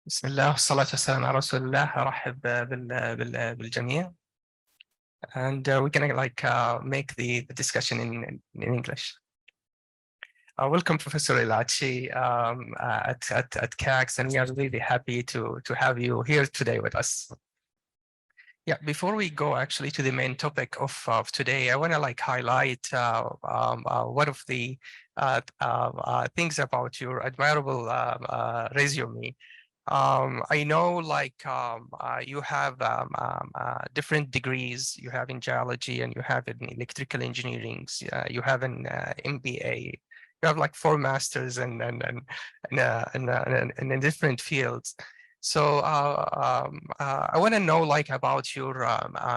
بسم الله والصلاة والسلام على رسول الله. أرحب بالجميع. And we're gonna make the discussion in English. Welcome, Professor Ilachi, at CAX, and we are really happy to have you here today with us. Yeah, before we go actually to the main topic of today, I want to highlight one of the things about your admirable resume. I know you have different degrees. You have in geology and you have in electrical engineering. You have an MBA. You have 4 masters and in different fields. So I want to know about your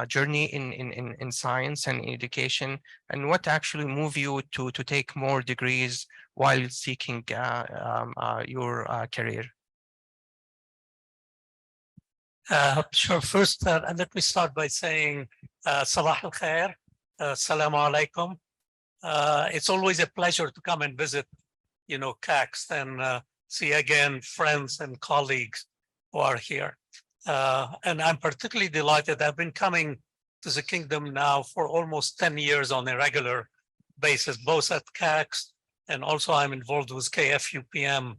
journey in science and education, and what actually moved you to take more degrees while seeking your career. Sure. First, let me start by saying Sabah al Khair, Assalamu alaikum. It's always a pleasure to come and visit, CAX and see again friends and colleagues who are here. And I'm particularly delighted. I've been coming to the kingdom now for almost 10 years on a regular basis, both at CAX and also I'm involved with KFUPM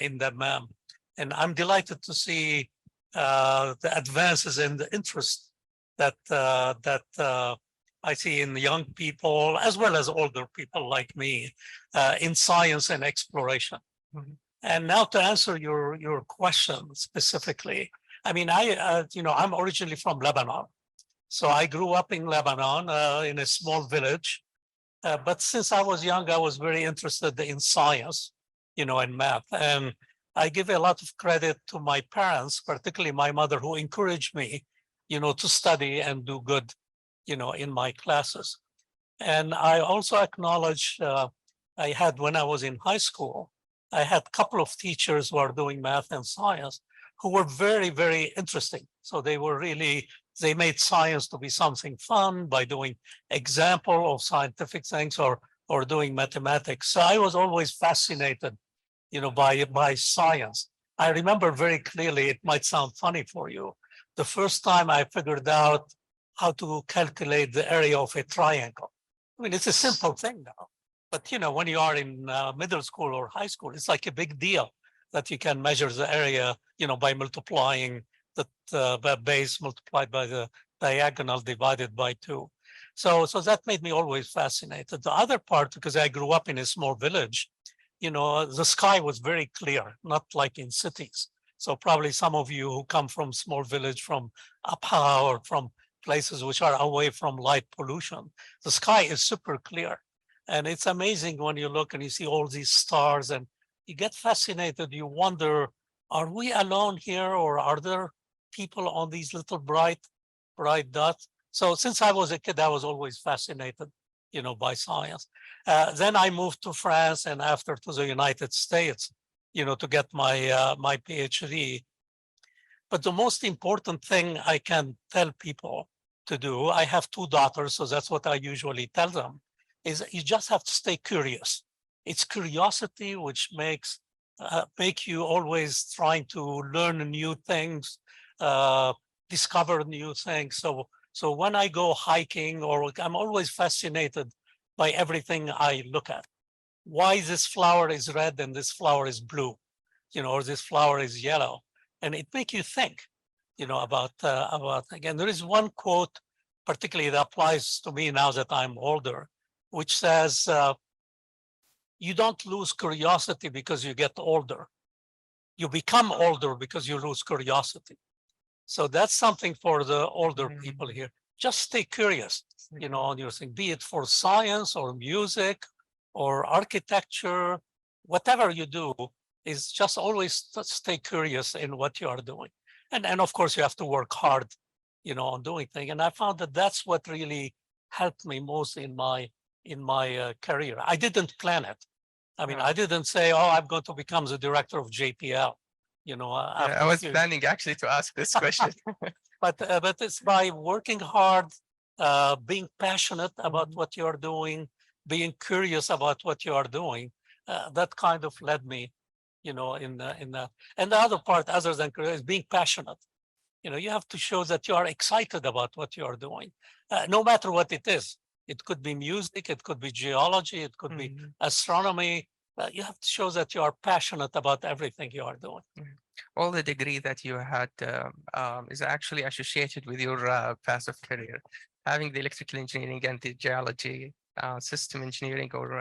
in Dammam. And I'm delighted to see the advances and the interest that I see in young people as well as older people like me in science and exploration. Mm-hmm. And now to answer your question specifically, I mean, I'm originally from Lebanon, so I grew up in Lebanon in a small village. But since I was young, I was very interested in science, and math. And I give a lot of credit to my parents, particularly my mother, who encouraged me, to study and do good, in my classes. And I also acknowledge when I was in high school, I had a couple of teachers who are doing math and science who were very, very interesting. So they made science to be something fun by doing example of scientific things or doing mathematics. So I was always fascinated by science. I remember very clearly, it might sound funny for you, the first time I figured out how to calculate the area of a triangle. I mean, it's a simple thing now, but when you are in middle school or high school, it's like a big deal that you can measure the area, by multiplying the base multiplied by the diagonal divided by 2. So that made me always fascinated. The other part, because I grew up in a small village, the sky was very clear, not like in cities. So probably some of you who come from small village, from Abha or from places which are away from light pollution, the sky is super clear. And it's amazing when you look and you see all these stars and you get fascinated. You wonder, are we alone here or are there people on these little bright dots? So since I was a kid, I was always fascinated by science. Then I moved to France and after to the United States, to get my PhD. But the most important thing I can tell people to do, I have 2 daughters, so that's what I usually tell them, is you just have to stay curious. It's curiosity which make you always trying to learn new things, discover new things. So when I go hiking, or I'm always fascinated by everything I look at. Why this flower is red and this flower is blue, or this flower is yellow, and it makes you think, about. Again, there is one quote, particularly that applies to me now that I'm older, which says, "You don't lose curiosity because you get older. You become older because you lose curiosity." So that's something for the older people here. Just stay curious, on your thing, be it for science or music or architecture, whatever you do, is just always stay curious in what you are doing. And of course, you have to work hard, on doing things. And I found that that's what really helped me most in my career. I didn't plan it. I mean, I didn't say, "Oh, I'm going to become the director of JPL." I was planning actually to ask this question. But it's by working hard, being passionate about what you are doing, being curious about what you are doing, that kind of led me you know, and the other part, other than career, is being passionate. You know, you have to show that you are excited about what you are doing, no matter what it is. It could be music, it could be geology, it could be astronomy. You have to show that you are passionate about everything you are doing. All the degree that you had is actually associated with your passive career. Having the electrical engineering and the geology, system engineering, or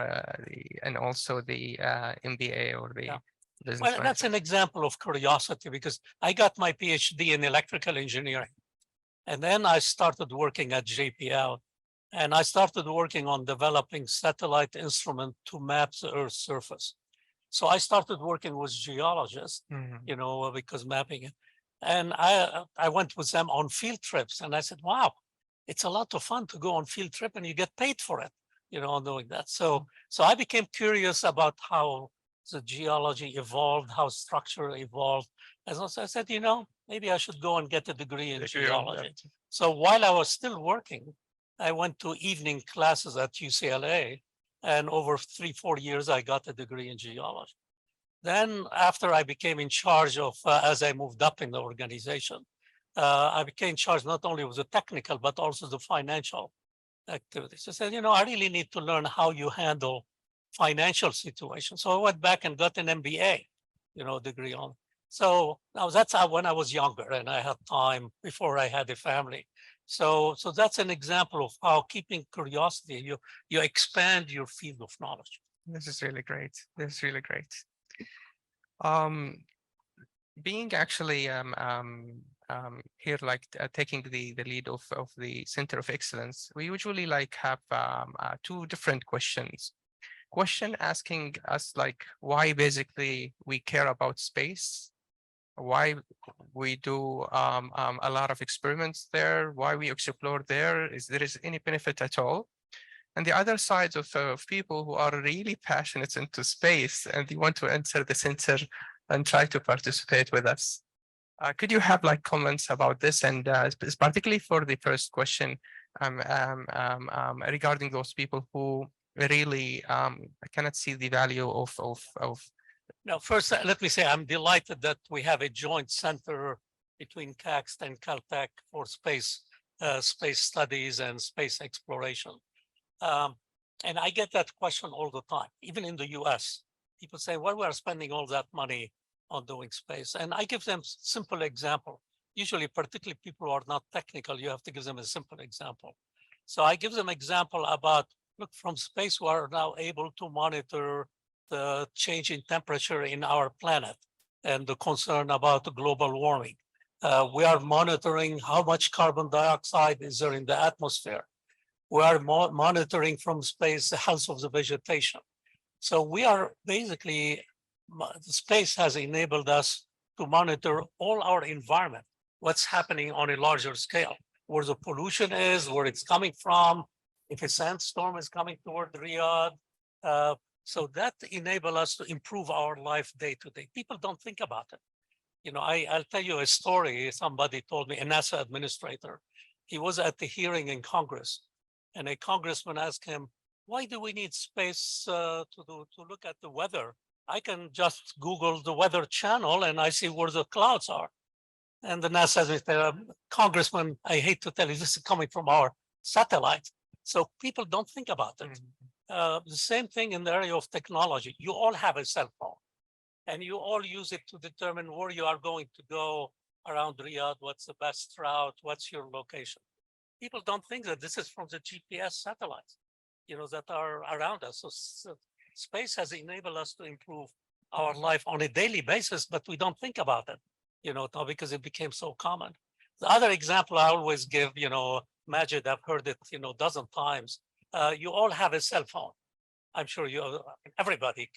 and also the MBA or the business Well, that's an example of curiosity, because I got my PhD in electrical engineering. And then I started working at JPL, and I started working on developing satellite instrument to map the Earth's surface. So I started working with geologists, you know, because mapping it. And I went with them on field trips, and I said, wow, it's a lot of fun to go on field trip and you get paid for it, you know, doing that. So I became curious about how the geology evolved, how structure evolved. And so I said, you know, maybe I should go and get a degree in geology. So while I was still working, I went to evening classes at UCLA, and over 3-4 years, I got a degree in geology. Then after I became in charge of, as I moved up in the organization, I became in charge not only of the technical, but also the financial activities. I said, you know, I really need to learn how you handle financial situations. So I went back and got an MBA, you know, degree on. So now that's how, when I was younger and I had time before I had a family. So that's an example of how keeping curiosity, you expand your field of knowledge. This is really great. This is really great. Being actually here, like taking the lead of the Center of Excellence, we usually like have two different questions. Question asking us like why basically we care about space, why we do a lot of experiments there, why we explore there, is there any benefit at all? And the other side of people who are really passionate into space and they want to enter the center and try to participate with us. Could you have like comments about this, and particularly for the first question regarding those people who really cannot see the value of Now, first, let me say I'm delighted that we have a joint center between CAXT and Caltech for space studies and space exploration. And I get that question all the time, even in the US. People say, well, we're spending all that money on doing space. And I give them simple example. Usually, particularly people who are not technical, you have to give them a simple example. So I give them example about, look, from space, we are now able to monitor the change in temperature in our planet and the concern about global warming. We are monitoring how much carbon dioxide is there in the atmosphere. We are monitoring from space the health of the vegetation. So we are basically, space has enabled us to monitor all our environment, what's happening on a larger scale, where the pollution is, where it's coming from, if a sandstorm is coming toward Riyadh. So that enables us to improve our life day to day. People don't think about it. You know, I'll tell you a story. Somebody told me, a NASA administrator, he was at the hearing in Congress, and a congressman asked him, why do we need space to look at the weather? I can just Google the Weather Channel and I see where the clouds are. And the NASA said, Congressman, I hate to tell you, this is coming from our satellite. So people don't think about it. The same thing in the area of technology. You all have a cell phone and you all use it to determine where you are going to go around Riyadh, what's the best route, what's your location. People don't think that this is from the GPS satellites, you know, that are around us. So space has enabled us to improve our life on a daily basis, but we don't think about it, you know, because it became so common. The other example I always give, you know, Majid, I've heard it, you know, a dozen times. You all have a cell phone. I'm sure everybody,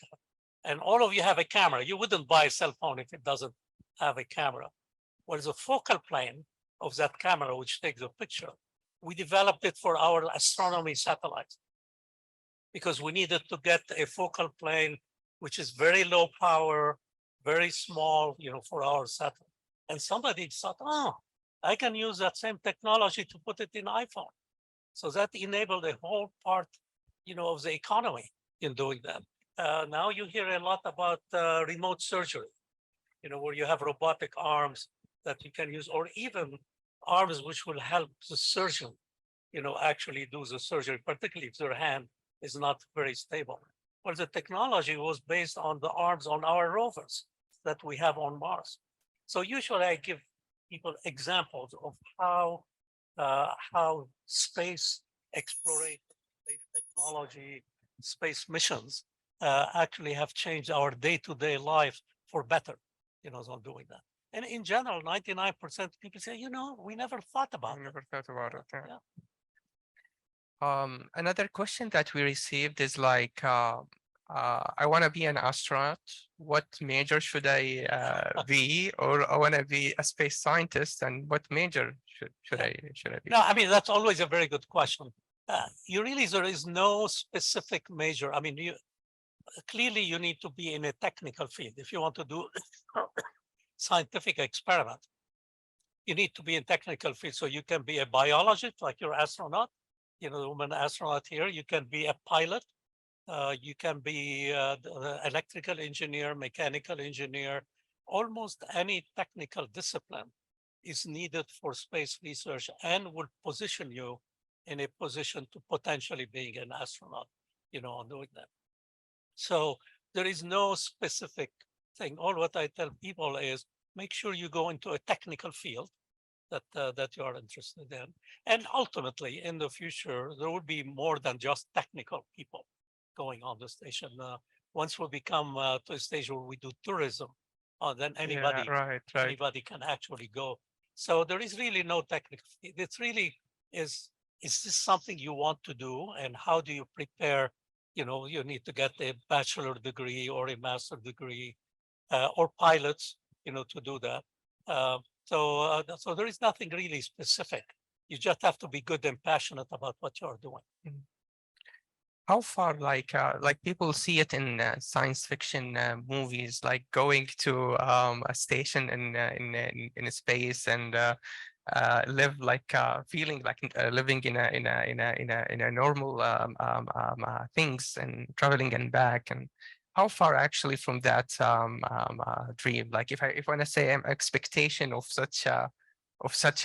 and all of you have a camera. You wouldn't buy a cell phone if it doesn't have a camera. Well, the focal plane of that camera, which takes a picture, we developed it for our astronomy satellites because we needed to get a focal plane which is very low power, very small, you know, for our satellite. And somebody thought, oh, I can use that same technology to put it in iPhone. So that enabled a whole part, you know, of the economy in doing that. Now you hear a lot about remote surgery, where you have robotic arms that you can use, or even arms which will help the surgeon, actually do the surgery, particularly if their hand is not very stable. Well, the technology was based on the arms on our rovers that we have on Mars. So usually I give people examples of how space exploration, space technology, space missions actually have changed our day-to-day life for better, on doing that. And in general, 99% of people say, we never thought about it. Never thought about it. Yeah. Another question that we received is like, I want to be an astronaut. What major should I be? Or I want to be a space scientist, and what major should I be? No, I mean, that's always a very good question. There is no specific major. I mean, clearly you need to be in a technical field. If you want to do scientific experiment, you need to be in technical field. So you can be a biologist, like your astronaut, the woman astronaut here. You can be a pilot. You can be the electrical engineer, mechanical engineer. Almost any technical discipline is needed for space research and will position you in a position to potentially being an astronaut, on doing that. So there is no specific thing. All what I tell people is make sure you go into a technical field that you are interested in. And ultimately, in the future, there will be more than just technical people going on the station. Once we become to a stage where we do tourism, then anybody can actually go. So there is really no technical. It's really is this something you want to do, and how do you prepare? You need to get a bachelor degree or a master degree, or pilots, to do that. So there is nothing really specific. You just have to be good and passionate about what you're doing. How far, like people see it in science fiction movies, like going to a station in space and live like feeling like living in a normal things and traveling and back. And how far actually from that dream? Like if I want to say expectation of such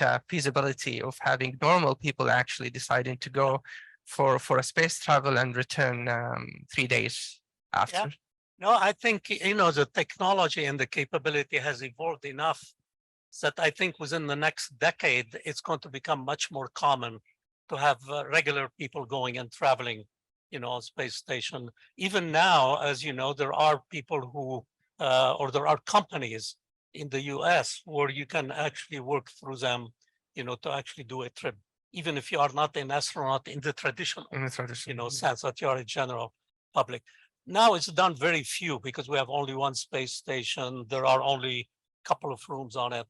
a feasibility of having normal people actually deciding to go for a space travel and return 3 days after. Yeah. No, I think, the technology and the capability has evolved enough that I think within the next decade, it's going to become much more common to have regular people going and traveling, on space station. Even now, as you know, there are people who, or there are companies in the US where you can actually work through them, to actually do a trip, even if you are not an astronaut in the traditional, sense that you are a general public. Now it's done very few because we have only one space station. There are only a couple of rooms on it.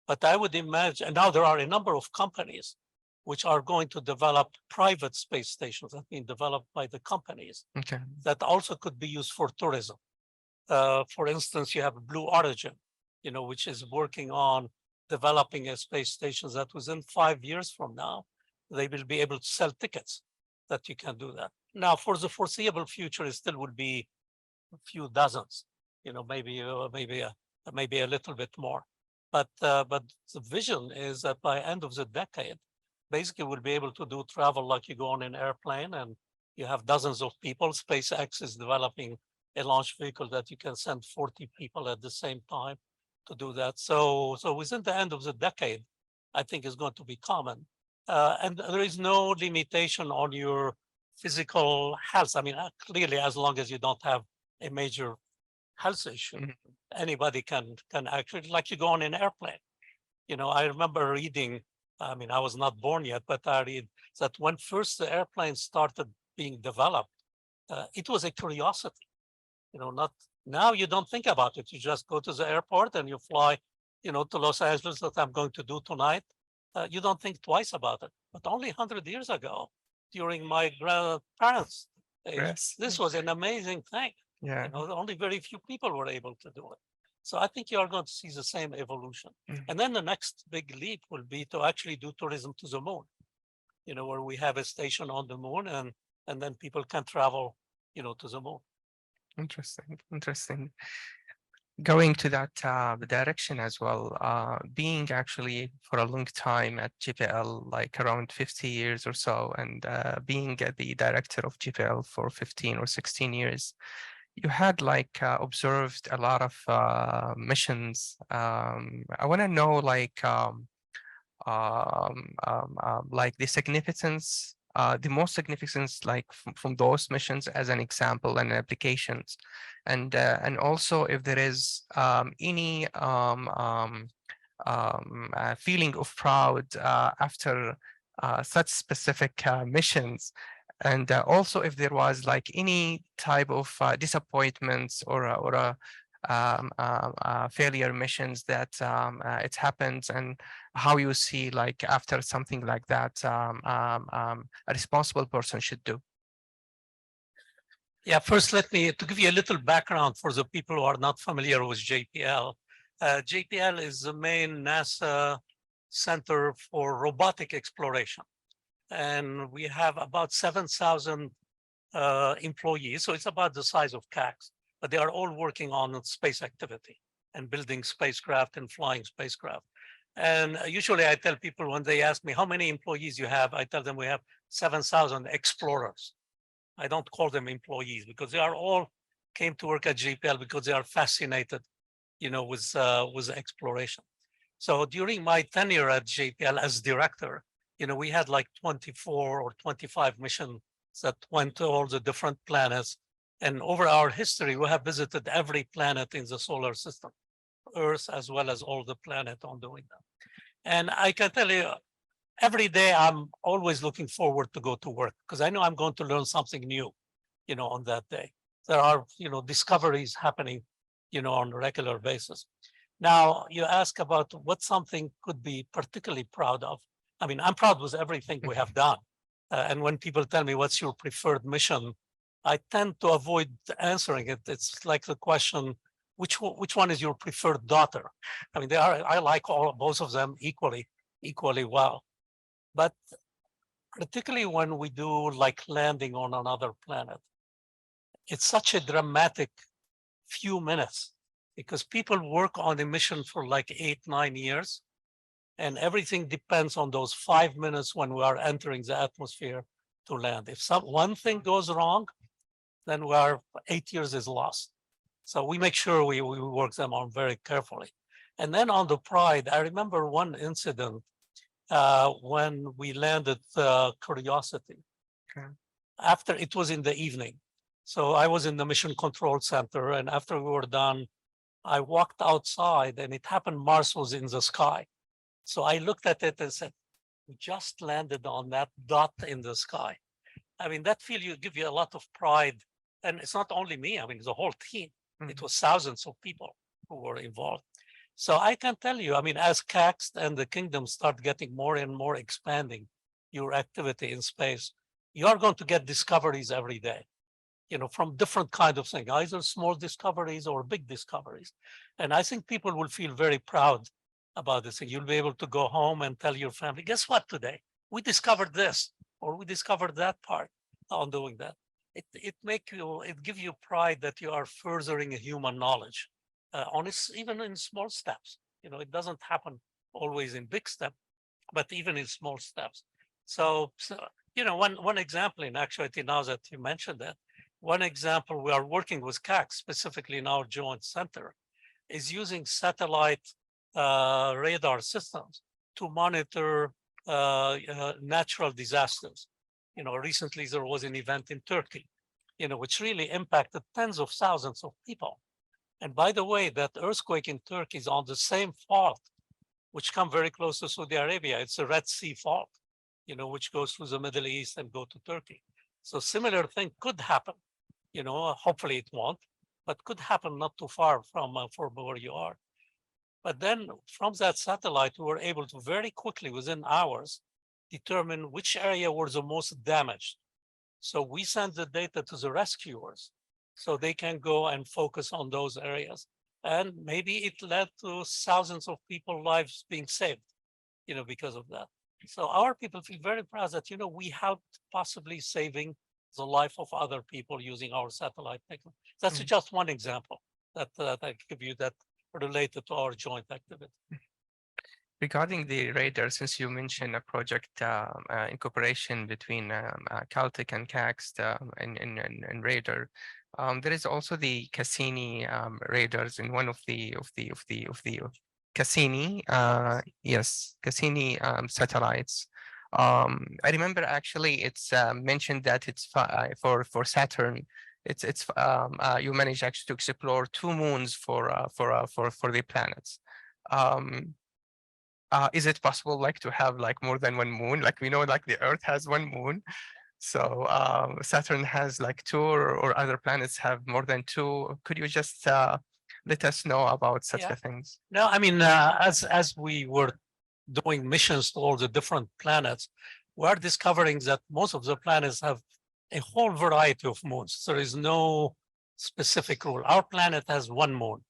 But I would imagine, and now there are a number of companies which are going to develop private space stations that have been developed by the companies that also could be used for tourism. For instance, you have Blue Origin, which is working on developing a space station that within 5 years from now, they will be able to sell tickets that you can do that. Now, for the foreseeable future, it still will be a few dozens, maybe a little bit more. But the vision is that by end of the decade, basically we'll be able to do travel like you go on an airplane and you have dozens of people. SpaceX is developing a launch vehicle that you can send 40 people at the same time to do that. So within the end of the decade, I think is going to be common. And there is no limitation on your physical health. I mean, clearly, as long as you don't have a major health issue, anybody can actually, like you go on an airplane. I remember reading, I mean, I was not born yet, but I read that when first the airplane started being developed, it was a curiosity. Not now you don't think about it. You just go to the airport and you fly, to Los Angeles, that I'm going to do tonight. You don't think twice about it. But only 100 years ago, during my grandparents' age, this was an amazing thing. Yeah. Only very few people were able to do it. So I think you are going to see the same evolution. And then the next big leap will be to actually do tourism to the moon, where we have a station on the moon and then people can travel, to the moon. Interesting. Going to that direction as well, being actually for a long time at GPL, like around 50 years or so, and being the director of GPL for 15 or 16 years, you had like observed a lot of missions. I want to know like the significance, the most significance, like from those missions as an example and applications, and also if there is any feeling of proud after such specific missions, and also if there was like any type of disappointments or failure missions that it happens, and how you see like after something like that a responsible person should do. Yeah, first let me to give you a little background for the people who are not familiar with JPL. JPL is the main NASA center for robotic exploration. And we have about 7,000 employees. So it's about the size of CACs, but they are all working on space activity and building spacecraft and flying spacecraft. And usually I tell people when they ask me how many employees you have, I tell them we have 7,000 explorers. I don't call them employees because they are all came to work at JPL because they are fascinated, with exploration. So during my tenure at JPL as director, we had like 24 or 25 missions that went to all the different planets. And over our history, we have visited every planet in the solar system, Earth, as well as all the planets on doing that. And I can tell you, every day I'm always looking forward to go to work because I know I'm going to learn something new, on that day. There are, discoveries happening, on a regular basis. Now, you ask about what something could be particularly proud of. I mean, I'm proud with everything we have done. And when people tell me what's your preferred mission, I tend to avoid answering it. It's like the question, which one is your preferred daughter? I mean, I like both of them equally well. But particularly when we do like landing on another planet, it's such a dramatic few minutes because people work on a mission for like 8-9 years. And everything depends on those 5 minutes when we are entering the atmosphere to land. If one thing goes wrong, then 8 years is lost. So we make sure we work them on very carefully. And then on the Pride, I remember one incident when we landed Curiosity. Okay. After it was in the evening. So I was in the mission control center. And after we were done, I walked outside and it happened Mars was in the sky. So I looked at it and said, we just landed on that dot in the sky. I mean, that give you a lot of pride. And it's not only me, I mean, the whole team. Mm-hmm. It was thousands of people who were involved. So I can tell you, I mean, as CACs and the kingdom start getting more and more expanding your activity in space, you are going to get discoveries every day, from different kinds of things, either small discoveries or big discoveries. And I think people will feel very proud about this thing. You'll be able to go home and tell your family, guess what today? We discovered this, or we discovered that part on doing that. It gives you pride that you are furthering human knowledge even in small steps. It doesn't happen always in big steps, but even in small steps. So one example in actuality, now that you mentioned that, one example we are working with CAC specifically in our joint center is using satellite radar systems to monitor natural disasters. Recently there was an event in Turkey, which really impacted tens of thousands of people. And by the way, that earthquake in Turkey is on the same fault, which come very close to Saudi Arabia. It's a Red Sea fault, which goes through the Middle East and go to Turkey. So similar thing could happen, hopefully it won't, but could happen not too far from where you are. But then from that satellite, we were able to very quickly, within hours, determine which area was the most damaged. So we send the data to the rescuers so they can go and focus on those areas. And maybe it led to thousands of people's lives being saved, because of that. So our people feel very proud that, we helped possibly saving the life of other people using our satellite technology. That's just one example that I give you that related to our joint activity. Regarding the radar, since you mentioned a project in cooperation between Caltech and CAXT in radar, there is also the Cassini radars in one of the Cassini, yes, Cassini satellites. I remember actually it's mentioned that it's for Saturn. It's you managed actually to explore 2 moons for the planets. Is it possible like to have like more than 1 moon? Like we know like the Earth has 1 moon. So Saturn has like 2 or other planets have more than 2. Could you just let us know about such a things? No, I mean, as we were doing missions to all the different planets, we're discovering that most of the planets have a whole variety of moons. There is no specific rule. Our planet has 1 moon.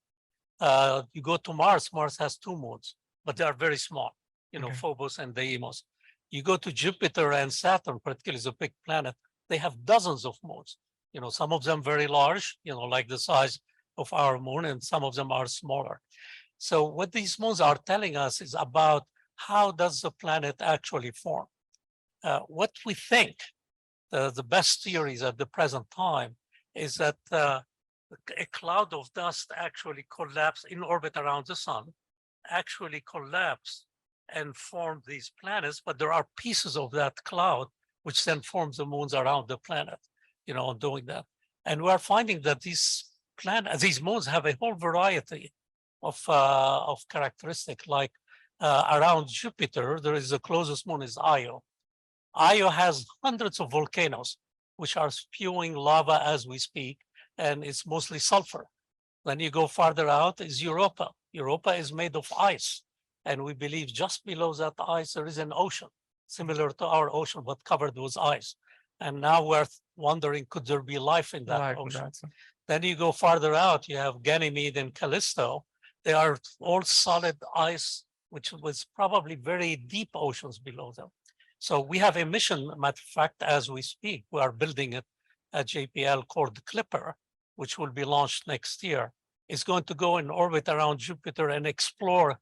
You go to Mars, Mars has 2 moons, but they are very small, you know, Phobos and Deimos. You go to Jupiter and Saturn, particularly the big planet, they have dozens of moons. You know, some of them very large, you know, like the size of our moon, and some of them are smaller. So what these moons are telling us is about how does the planet actually form. What we think, the best theories at the present time, is that a cloud of dust actually collapsed in orbit around the sun, actually collapsed and formed these planets, but there are pieces of that cloud which then forms the moons around the planet, you know, doing that. And we're finding that these moons have a whole variety of characteristics. Like around Jupiter, there is the closest moon is Io. Io has hundreds of volcanoes which are spewing lava as we speak, and it's mostly sulfur. Then you go farther out is Europa. Europa is made of ice, and we believe just below that ice there is an ocean, similar to our ocean, but covered with ice. And now we're wondering, could there be life in that ocean? Then you go farther out, you have Ganymede and Callisto. They are all solid ice, which was probably very deep oceans below them. So we have a mission, matter of fact, as we speak, we are building it at JPL called Clipper, which will be launched next year. It's going to go in orbit around Jupiter and explore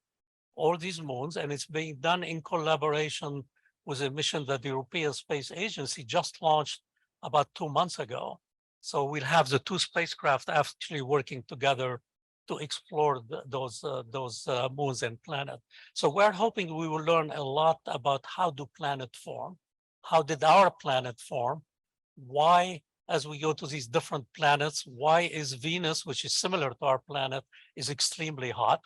all these moons, and it's being done in collaboration with a mission that the European Space Agency just launched about 2 months ago. So we'll have the 2 spacecraft actually working together to explore those moons and planets. So we're hoping we will learn a lot about how do planets form, how did our planet form, why, as we go to these different planets, why is Venus, which is similar to our planet, is extremely hot,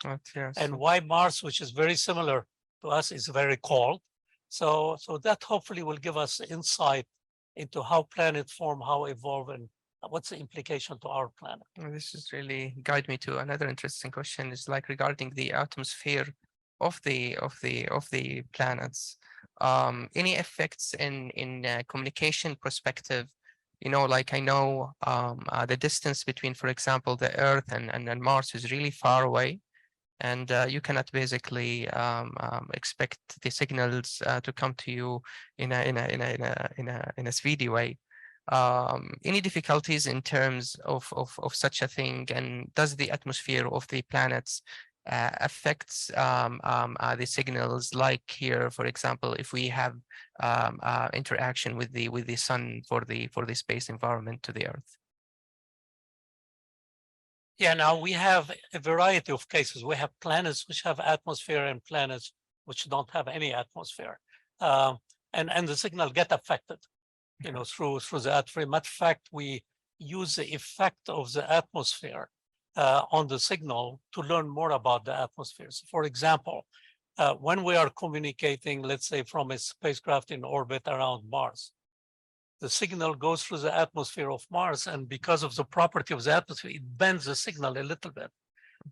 and why Mars, which is very similar to us, is very cold. So that hopefully will give us insight into how planets form, how evolve, and what's the implication to our planet. This is really guide me to another interesting question. Is like regarding the atmosphere of the planets. Any effects in communication perspective? You know, like I know the distance between, for example, the Earth and Mars is really far away, and you cannot basically expect the signals to come to you in a speedy way. Any difficulties in terms of such a thing, and does the atmosphere of the planets affects the signals, like here, for example, if we have interaction with the sun for the space environment to the Earth? Yeah, now we have a variety of cases. We have planets which have atmosphere and planets which don't have any atmosphere, and the signal get affected, you know, through the atmosphere. Matter of fact, we use the effect of the atmosphere on the signal to learn more about the atmosphere. So for example, when we are communicating, let's say from a spacecraft in orbit around Mars, the signal goes through the atmosphere of Mars, and because of the property of the atmosphere, it bends the signal a little bit.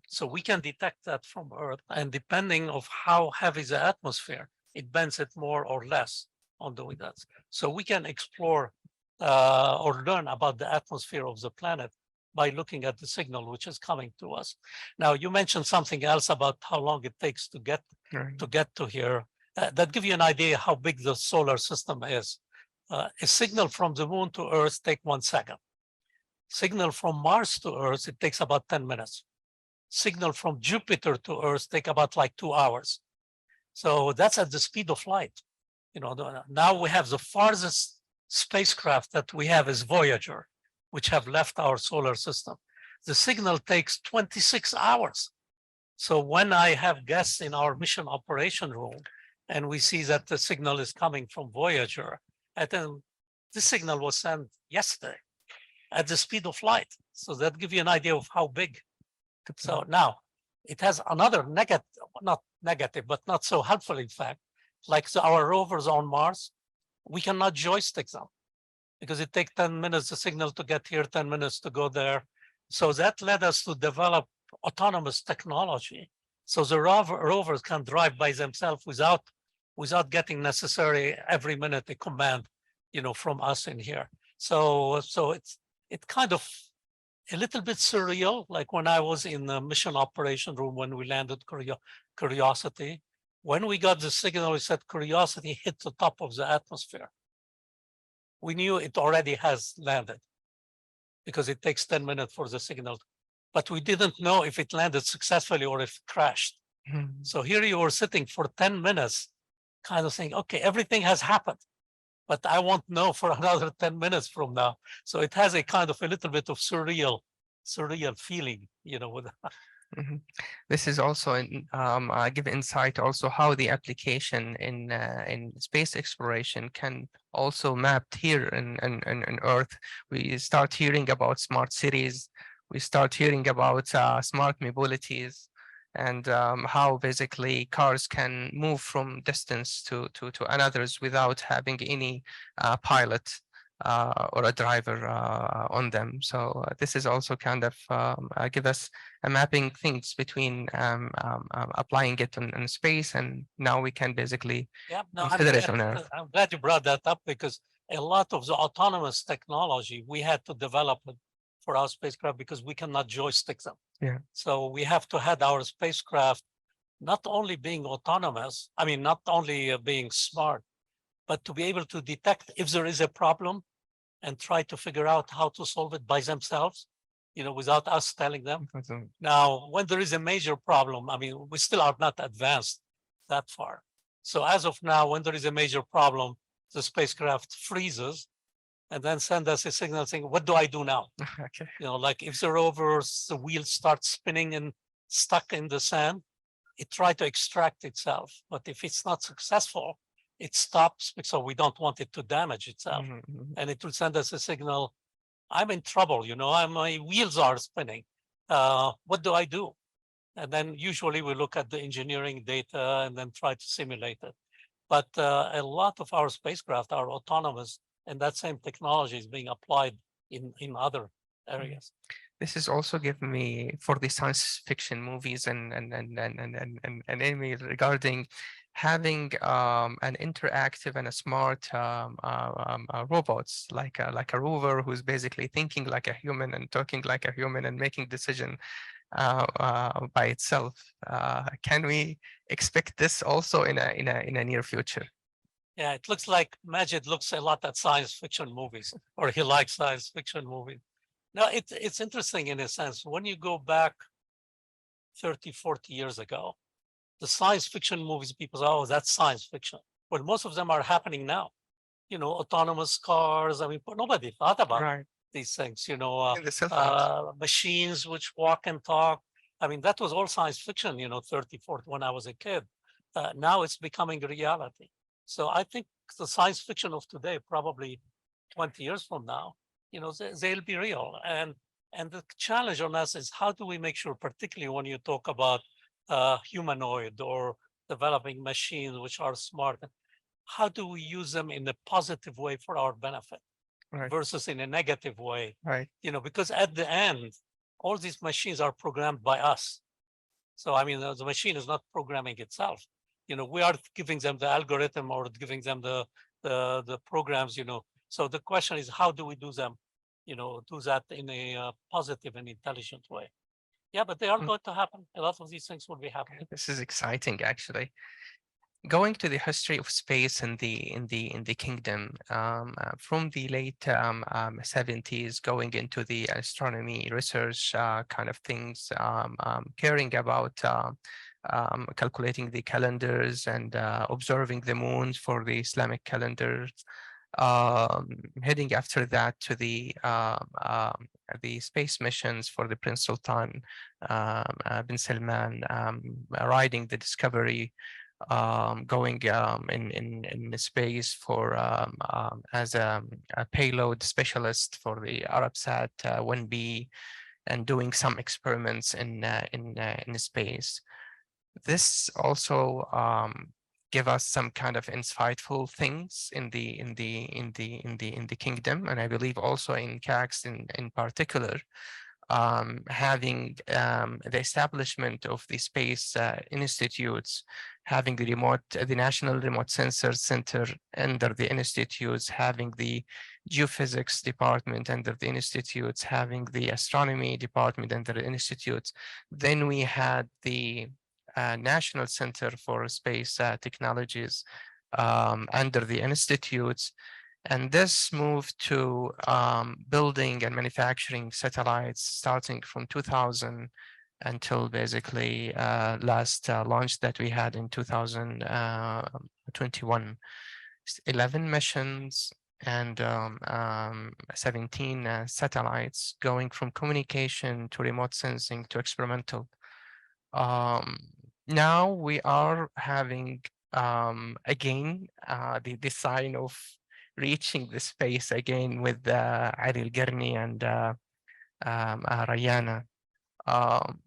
So we can detect that from Earth, and depending of how heavy the atmosphere, it bends it more or less on doing that. So we can explore or learn about the atmosphere of the planet by looking at the signal which is coming to us. Now, you mentioned something else about how long it takes to get to here. That gives you an idea how big the solar system is. A signal from the moon to Earth take 1 second. Signal from Mars to Earth, it takes about 10 minutes. Signal from Jupiter to Earth take about like 2 hours. So that's at the speed of light. You know, now we have the farthest spacecraft that we have is Voyager, which have left our solar system. The signal takes 26 hours. So when I have guests in our mission operation room, and we see that the signal is coming from Voyager, and then this signal was sent yesterday at the speed of light. So that gives you an idea of how big. So now it has another negative, not negative, but not so helpful, in fact, like our rovers on Mars, we cannot joystick them because it takes 10 minutes, the signal to get here, 10 minutes to go there. So that led us to develop autonomous technology. So the rovers can drive by themselves without getting necessary every minute a command, you know, from us in here. So it's kind of a little bit surreal, like when I was in the mission operation room when we landed Curiosity. When we got the signal, we said Curiosity hit the top of the atmosphere. We knew it already has landed because it takes 10 minutes for the signal, but we didn't know if it landed successfully or if it crashed. So here you were sitting for 10 minutes, kind of saying, okay, everything has happened, but I won't know for another 10 minutes from now. So it has a kind of a little bit of surreal feeling, you know. With This is also give insight also how the application in space exploration can also mapped here in Earth. We start hearing about smart cities. We start hearing about smart mobilities, and how basically cars can move from distance to another's without having any pilot or a driver on them. So this is also kind of give us a mapping things between applying it in space, and now we can basically consider it on Earth. I'm glad you brought that up because a lot of the autonomous technology we had to develop it for our spacecraft because we cannot joystick them. Yeah. So we have to have our spacecraft not only being autonomous, I mean, not only being smart, but to be able to detect if there is a problem and try to figure out how to solve it by themselves, you know, without us telling them. Now, when there is a major problem, I mean, we still are not advanced that far. So as of now, when there is a major problem, the spacecraft freezes and then send us a signal saying, what do I do now? Okay. You know, like if the rover's the wheel starts spinning and stuck in the sand, it tries to extract itself. But if it's not successful, it stops because we don't want it to damage itself. And it will send us a signal, I'm in trouble, you know, my wheels are spinning. What do I do? And then usually we look at the engineering data and then try to simulate it. But a lot of our spacecraft are autonomous, and that same technology is being applied in other areas. This is also giving me for the science fiction movies and anime regarding having an interactive and a smart robots like a rover who's basically thinking like a human and talking like a human and making decision by itself. Can we expect this also in a near future? Yeah, it looks like Majid looks a lot at science fiction movies, or he likes science fiction movies. Now, it's interesting in a sense. When you go back 30, 40 years ago, the science fiction movies, people say, oh, that's science fiction. Well, most of them are happening now. You know, autonomous cars. I mean, nobody thought about these things, you know, machines which walk and talk. I mean, that was all science fiction, you know, 30, 40, when I was a kid. Now it's becoming a reality. So I think the science fiction of today, probably 20 years from now, you know, they'll be real. And the challenge on us is how do we make sure, particularly when you talk about humanoid or developing machines which are smart, how do we use them in a positive way for our benefit versus in a negative way? You know, because at the end, all these machines are programmed by us. So, I mean, the machine is not programming itself. You know, we are giving them the algorithm or giving them the programs, you know. So the question is, how do we do them, you know, do that in a positive and intelligent way? Yeah, but they are going to happen. A lot of these things will be happening. This is exciting, actually. going to the history of space in the kingdom, from the late 70s, going into the astronomy research kind of things, caring about calculating the calendars and observing the moons for the Islamic calendars. Heading after that to the space missions for the Prince Sultan bin Salman, riding the Discovery, going in space for as a payload specialist for the Arabsat 1B, and doing some experiments in space. This also give us some kind of insightful things in the kingdom, and I believe also in CACS in particular. Having the establishment of the space institutes, having the National Remote Sensor Center under the institutes, having the geophysics department under the institutes, having the astronomy department under the institutes. Then we had the National Center for Space Technologies under the institutes. And this moved to building and manufacturing satellites starting from 2000 until basically last launch that we had in 2021. 11 missions and 17 satellites, going from communication to remote sensing to experimental. Now we are having again the sign of reaching the space again with Ali Al-Garni and Rayana.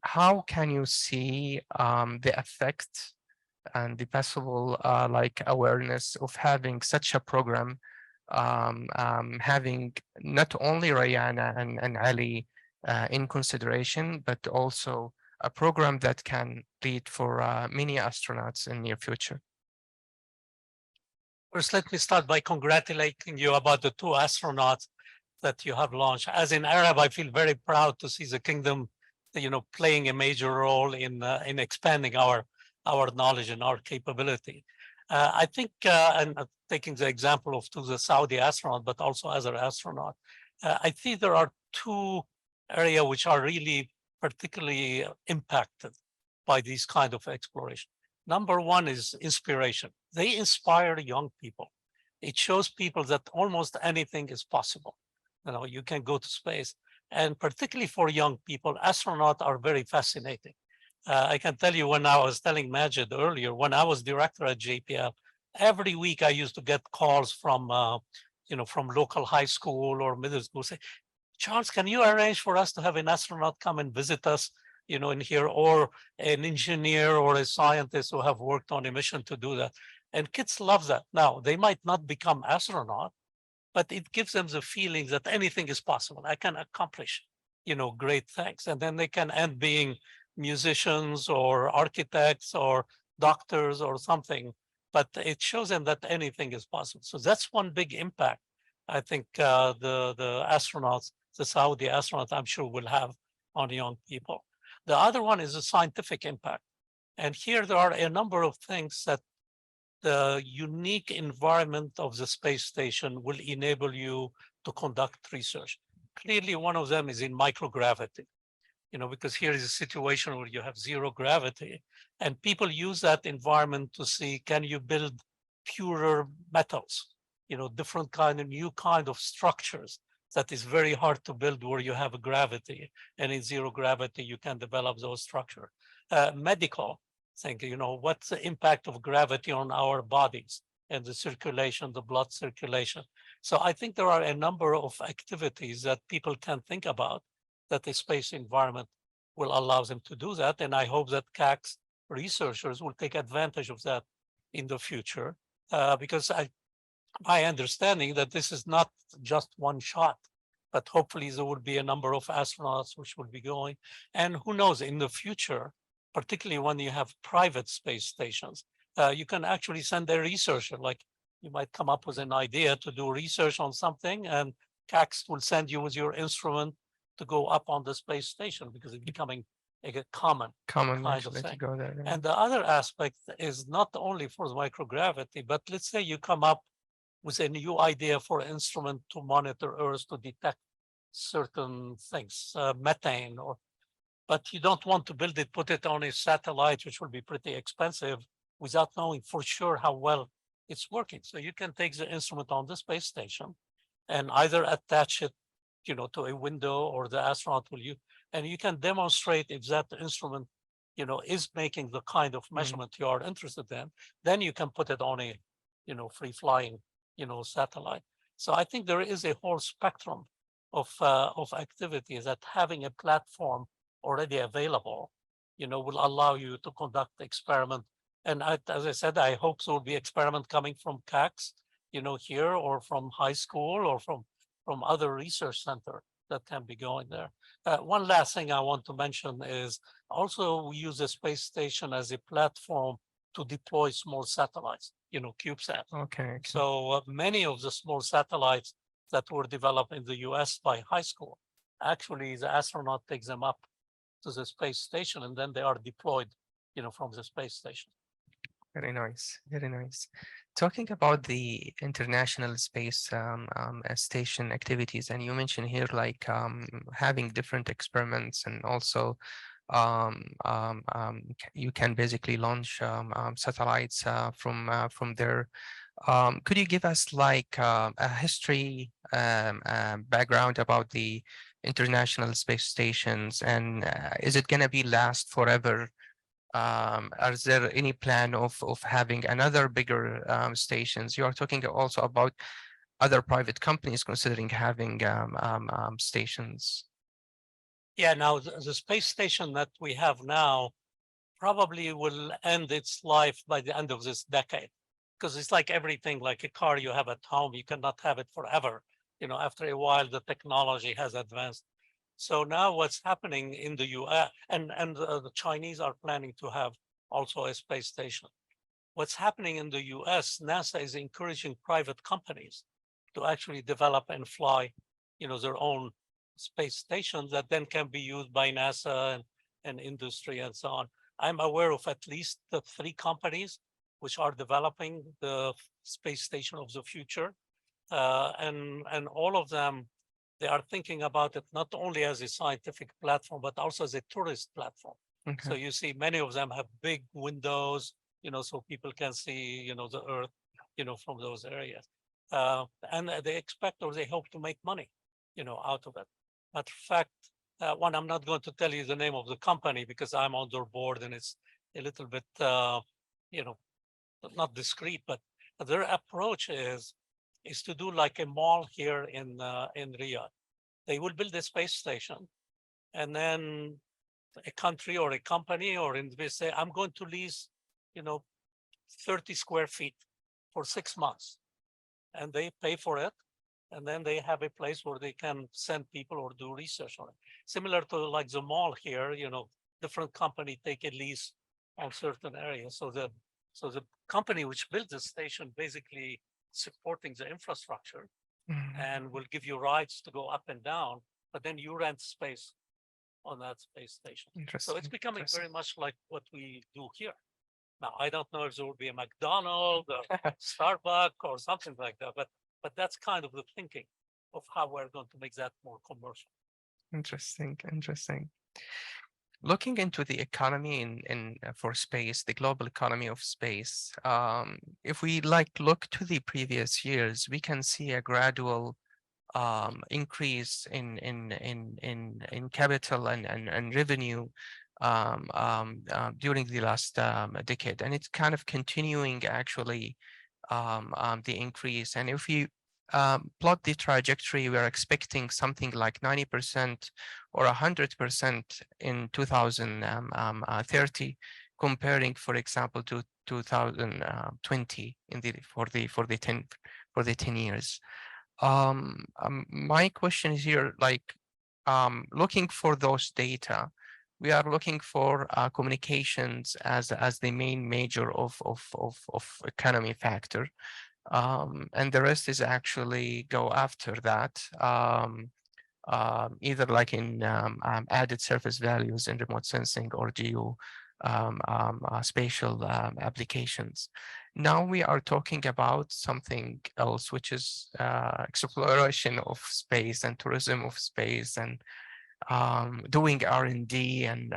How can you see the effect and the possible like awareness of having such a program, having not only Rayana and Ali in consideration, but also a program that can lead for many astronauts in near future? First, let me start by congratulating you about the 2 astronauts that you have launched. As an Arab, I feel very proud to see the kingdom, playing a major role in expanding our knowledge and our capability. I think, and taking the example of the Saudi astronaut, but also other astronauts, I think there are 2 areas which are really particularly impacted by these kind of exploration. Number one is inspiration. They inspire young people. It shows people that almost anything is possible. You can go to space. And particularly for young people, astronauts are very fascinating. I can tell you, when I was telling Majid earlier, when I was director at JPL, every week I used to get calls from local high school or middle school, say, Charles, can you arrange for us to have an astronaut come and visit us, in here, or an engineer or a scientist who have worked on a mission to do that? And kids love that. Now, they might not become astronaut, but it gives them the feeling that anything is possible. I can accomplish, great things. And then they can end being musicians or architects or doctors or something, but it shows them that anything is possible. So that's one big impact. I think the astronauts, the Saudi astronauts, I'm sure will have on young people. The other one is a scientific impact. And here there are a number of things that the unique environment of the space station will enable you to conduct research. Clearly, one of them is in microgravity, because here is a situation where you have 0 gravity, and people use that environment to see, can you build purer metals, different kind of new kind of structures that is very hard to build where you have a gravity, and in 0 gravity, you can develop those structures. Medical, think, what's the impact of gravity on our bodies and the circulation, the blood circulation. So I think there are a number of activities that people can think about that the space environment will allow them to do that. And I hope that CACS researchers will take advantage of that in the future, because my understanding that this is not just one shot, but hopefully there will be a number of astronauts which will be going. And who knows, in the future, particularly when you have private space stations, you can actually send a researcher, like you might come up with an idea to do research on something, and CACS will send you with your instrument to go up on the space station, because it's becoming a common Common kind of actually to thing. go there. And the other aspect is not only for the microgravity, but let's say you come up with a new idea for an instrument to monitor Earth to detect certain things, methane, but you don't want to build it, put it on a satellite, which will be pretty expensive without knowing for sure how well it's working. So you can take the instrument on the space station and either attach it, to a window, or the astronaut will use, and you can demonstrate if that instrument, is making the kind of measurement you are interested in. Then you can put it on a, free flying, satellite. So I think there is a whole spectrum of activities that having a platform already available, will allow you to conduct experiment. And as I said, I hope there will be experiment coming from CACs, here, or from high school, or from other research center that can be going there. One last thing I want to mention is also we use the space station as a platform to deploy small satellites, CubeSat. Okay. So many of the small satellites that were developed in the US by high school, actually the astronaut takes them up to the space station and then they are deployed, from the space station. Very nice, very nice. Talking about the international space station activities, and you mentioned here like having different experiments, and also you can basically launch satellites from there. Could you give us like a history background about the international space stations, and is it going to be last forever? Is there any plan of having another bigger stations? You are talking also about other private companies considering having stations. Yeah, now the space station that we have now probably will end its life by the end of this decade, because it's like everything, like a car you have at home, you cannot have it forever. After a while, the technology has advanced. So now what's happening in the US, and the Chinese are planning to have also a space station. What's happening in the US, NASA is encouraging private companies to actually develop and fly, their own space stations that then can be used by NASA and industry and so on. I'm aware of at least the 3 companies which are developing the space station of the future. And all of them, they are thinking about it not only as a scientific platform, but also as a tourist platform. Okay. So you see many of them have big windows, so people can see, the Earth, from those areas. And they expect, or they hope to make money, out of it. Matter of fact, one, I'm not going to tell you the name of the company because I'm on their board and it's a little bit, not discreet, but their approach is to do like a mall here in Riyadh. They will build a space station, and then a country or a company or individual say, I'm going to lease, 30 square feet for 6 months, and they pay for it. And then they have a place where they can send people or do research on it. Similar to like the mall here, different company take a lease on certain areas. So the company which built the station basically supporting the infrastructure and will give you rights to go up and down, but then you rent space on that space station. So it's becoming very much like what we do here. Now, I don't know if there will be a McDonald's or Starbucks or something like that, but that's kind of the thinking of how we're going to make that more commercial. Interesting. Looking into the economy in for space, the global economy of space, if we look to the previous years, we can see a gradual increase in capital and revenue during the last decade, and it's kind of continuing actually the increase. And if you plot the trajectory, we're expecting something like 90% or 100% in 2030, comparing, for example, to 2020 for the 10 years. My question is here, like looking for those data, we are looking for communications as the main major of economy factor, and the rest is actually go after that. either like in added surface values in remote sensing or geo spatial applications. Now we are talking about something else, which is exploration of space and tourism of space, and doing R&D and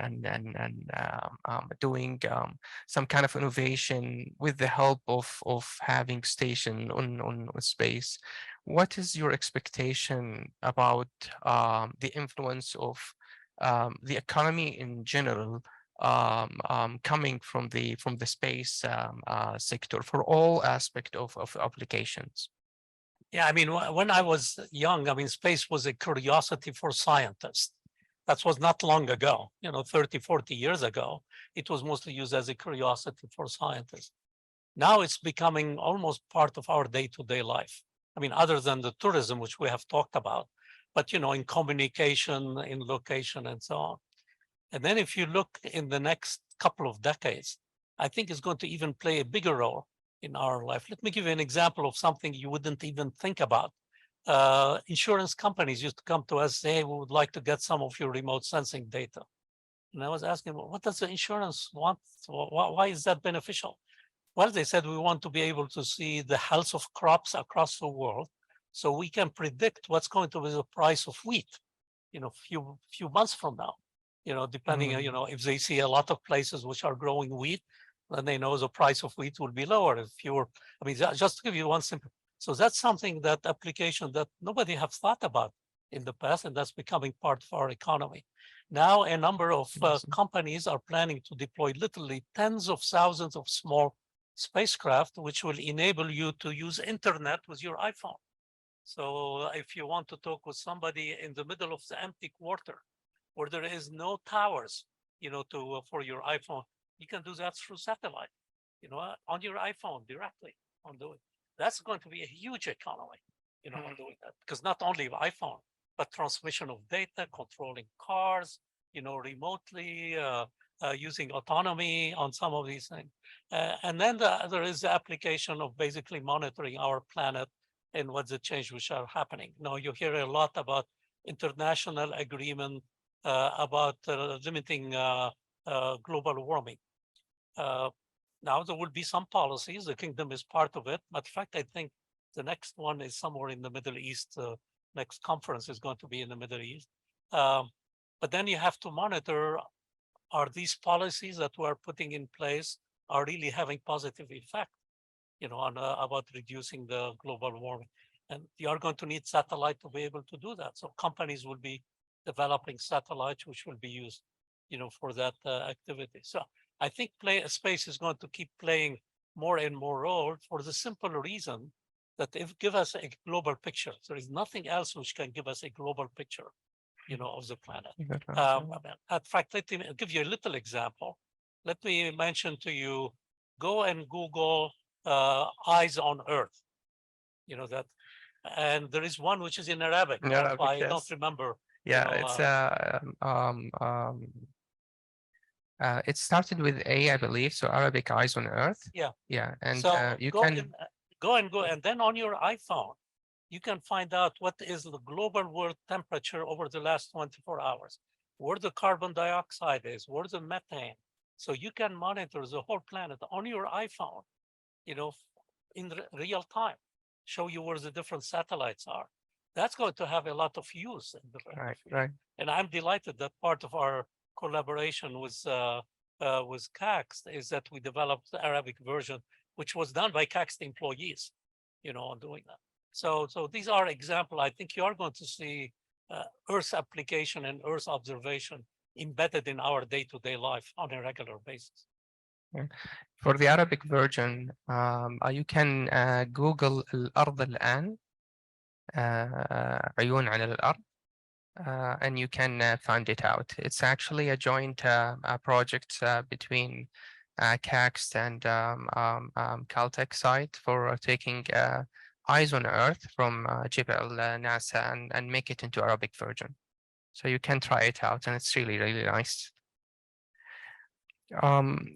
doing some kind of innovation with the help of having station on space. What is your expectation about the influence of the economy in general coming from the space sector for all aspects of applications? Yeah, I mean, when I was young, I mean, space was a curiosity for scientists. That was not long ago, 30, 40 years ago. It was mostly used as a curiosity for scientists. Now it's becoming almost part of our day-to-day life. I mean, other than the tourism, which we have talked about, but, in communication, in location, and so on. And then if you look in the next couple of decades, I think it's going to even play a bigger role in our life. Let me give you an example of something you wouldn't even think about. Insurance companies used to come to us, say, we would like to get some of your remote sensing data. And I was asking, well, what does the insurance want? Why is that beneficial? Well, they said, we want to be able to see the health of crops across the world, so we can predict what's going to be the price of wheat, few months from now, depending, if they see a lot of places which are growing wheat, then they know the price of wheat will be lower. If you're, I mean, just to give you one simple, so that's something, that application that nobody have thought about in the past, and that's becoming part of our economy. Now, a number of companies are planning to deploy literally tens of thousands of small spacecraft, which will enable you to use internet with your iPhone. So if you want to talk with somebody in the middle of the empty quarter, where there is no towers, for your iPhone, you can do that through satellite, on your iPhone directly on doing. That's going to be a huge economy, on doing that, because not only iPhone, but transmission of data, controlling cars, remotely, using autonomy on some of these things. And then there is the application of basically monitoring our planet and what's the change which are happening. Now, you hear a lot about international agreement about limiting global warming. Now, there will be some policies. The kingdom is part of it. But in fact, I think the next one is somewhere in the Middle East. Next conference is going to be in the Middle East. But then you have to monitor, are these policies that we're putting in place are really having positive effect, on about reducing the global warming. And you are going to need satellite to be able to do that. So companies will be developing satellites which will be used, for that activity. So I think space is going to keep playing more and more role, for the simple reason that it give us a global picture. There is nothing else which can give us a global picture, of the planet. In fact, let me give you a little example. Let me mention to you, go and Google eyes on Earth, that, and there is one which is in Arabic. Yeah, I don't remember. Yeah, it started with A, I believe. So Arabic eyes on Earth. Yeah. Yeah, and so you go can go, and then on your iPhone, you can find out what is the global world temperature over the last 24 hours, where the carbon dioxide is, where the methane. So you can monitor the whole planet on your iPhone, in real time, show you where the different satellites are. That's going to have a lot of use. right. And I'm delighted that part of our collaboration with CACST is that we developed the Arabic version, which was done by CACST employees, on doing that. So these are examples. I think you are going to see Earth application and Earth observation embedded in our day-to-day life on a regular basis. For the Arabic version, you can Google الأرض الآن, عيون على الأرض, and you can find it out. It's actually a joint project between CACST and Caltech site for taking eyes on Earth from Jebel NASA and make it into Arabic version. So you can try it out, and it's really, really nice.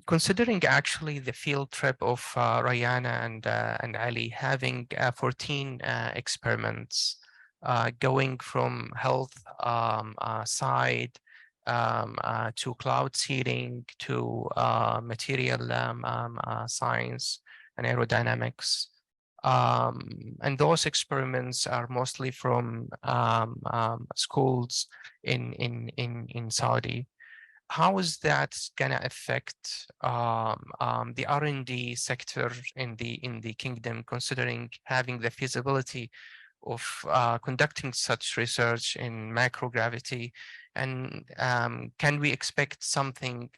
Considering actually the field trip of Rayana and Ali having 14 experiments going from health side to cloud seeding to material science and aerodynamics. And those experiments are mostly from schools in Saudi. How is that gonna affect the R&D sector in the kingdom, considering having the feasibility of conducting such research in microgravity? And can we expect something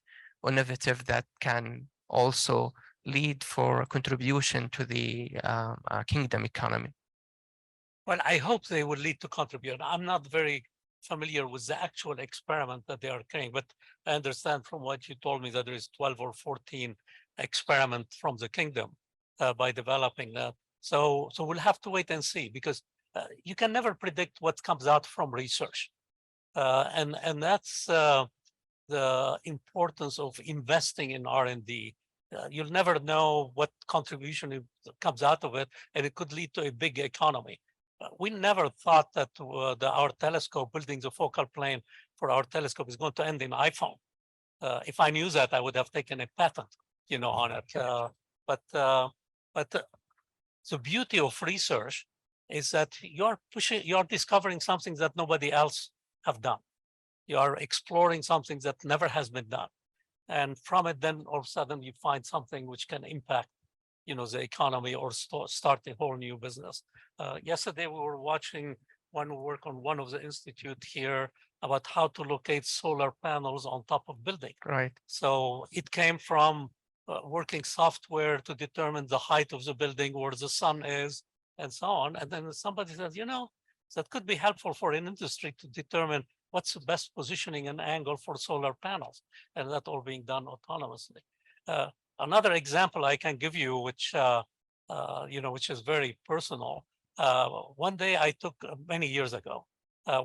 innovative that can also lead for a contribution to the kingdom economy? Well, I hope they will lead to contribute. I'm not very familiar with the actual experiment that they are carrying, but I understand from what you told me that there is 12 or 14 experiments from the kingdom by developing that. So we'll have to wait and see, because you can never predict what comes out from research. And that's the importance of investing in R&D. You'll never know what contribution comes out of it, and it could lead to a big economy. We never thought that our telescope, building the focal plane for our telescope, is going to end in iPhone. If I knew that, I would have taken a patent, on it. But the beauty of research is that you're discovering something that nobody else have done. You are exploring something that never has been done, and from it, then all of a sudden you find something which can impact the economy or start a whole new business. Yesterday, we were watching one work on one of the institute here about how to locate solar panels on top of building. Right. So it came from working software to determine the height of the building, where the sun is, and so on. And then somebody said, that could be helpful for an industry to determine what's the best positioning and angle for solar panels, and that all being done autonomously. Another example I can give you, which is very personal. One day I took, many years ago,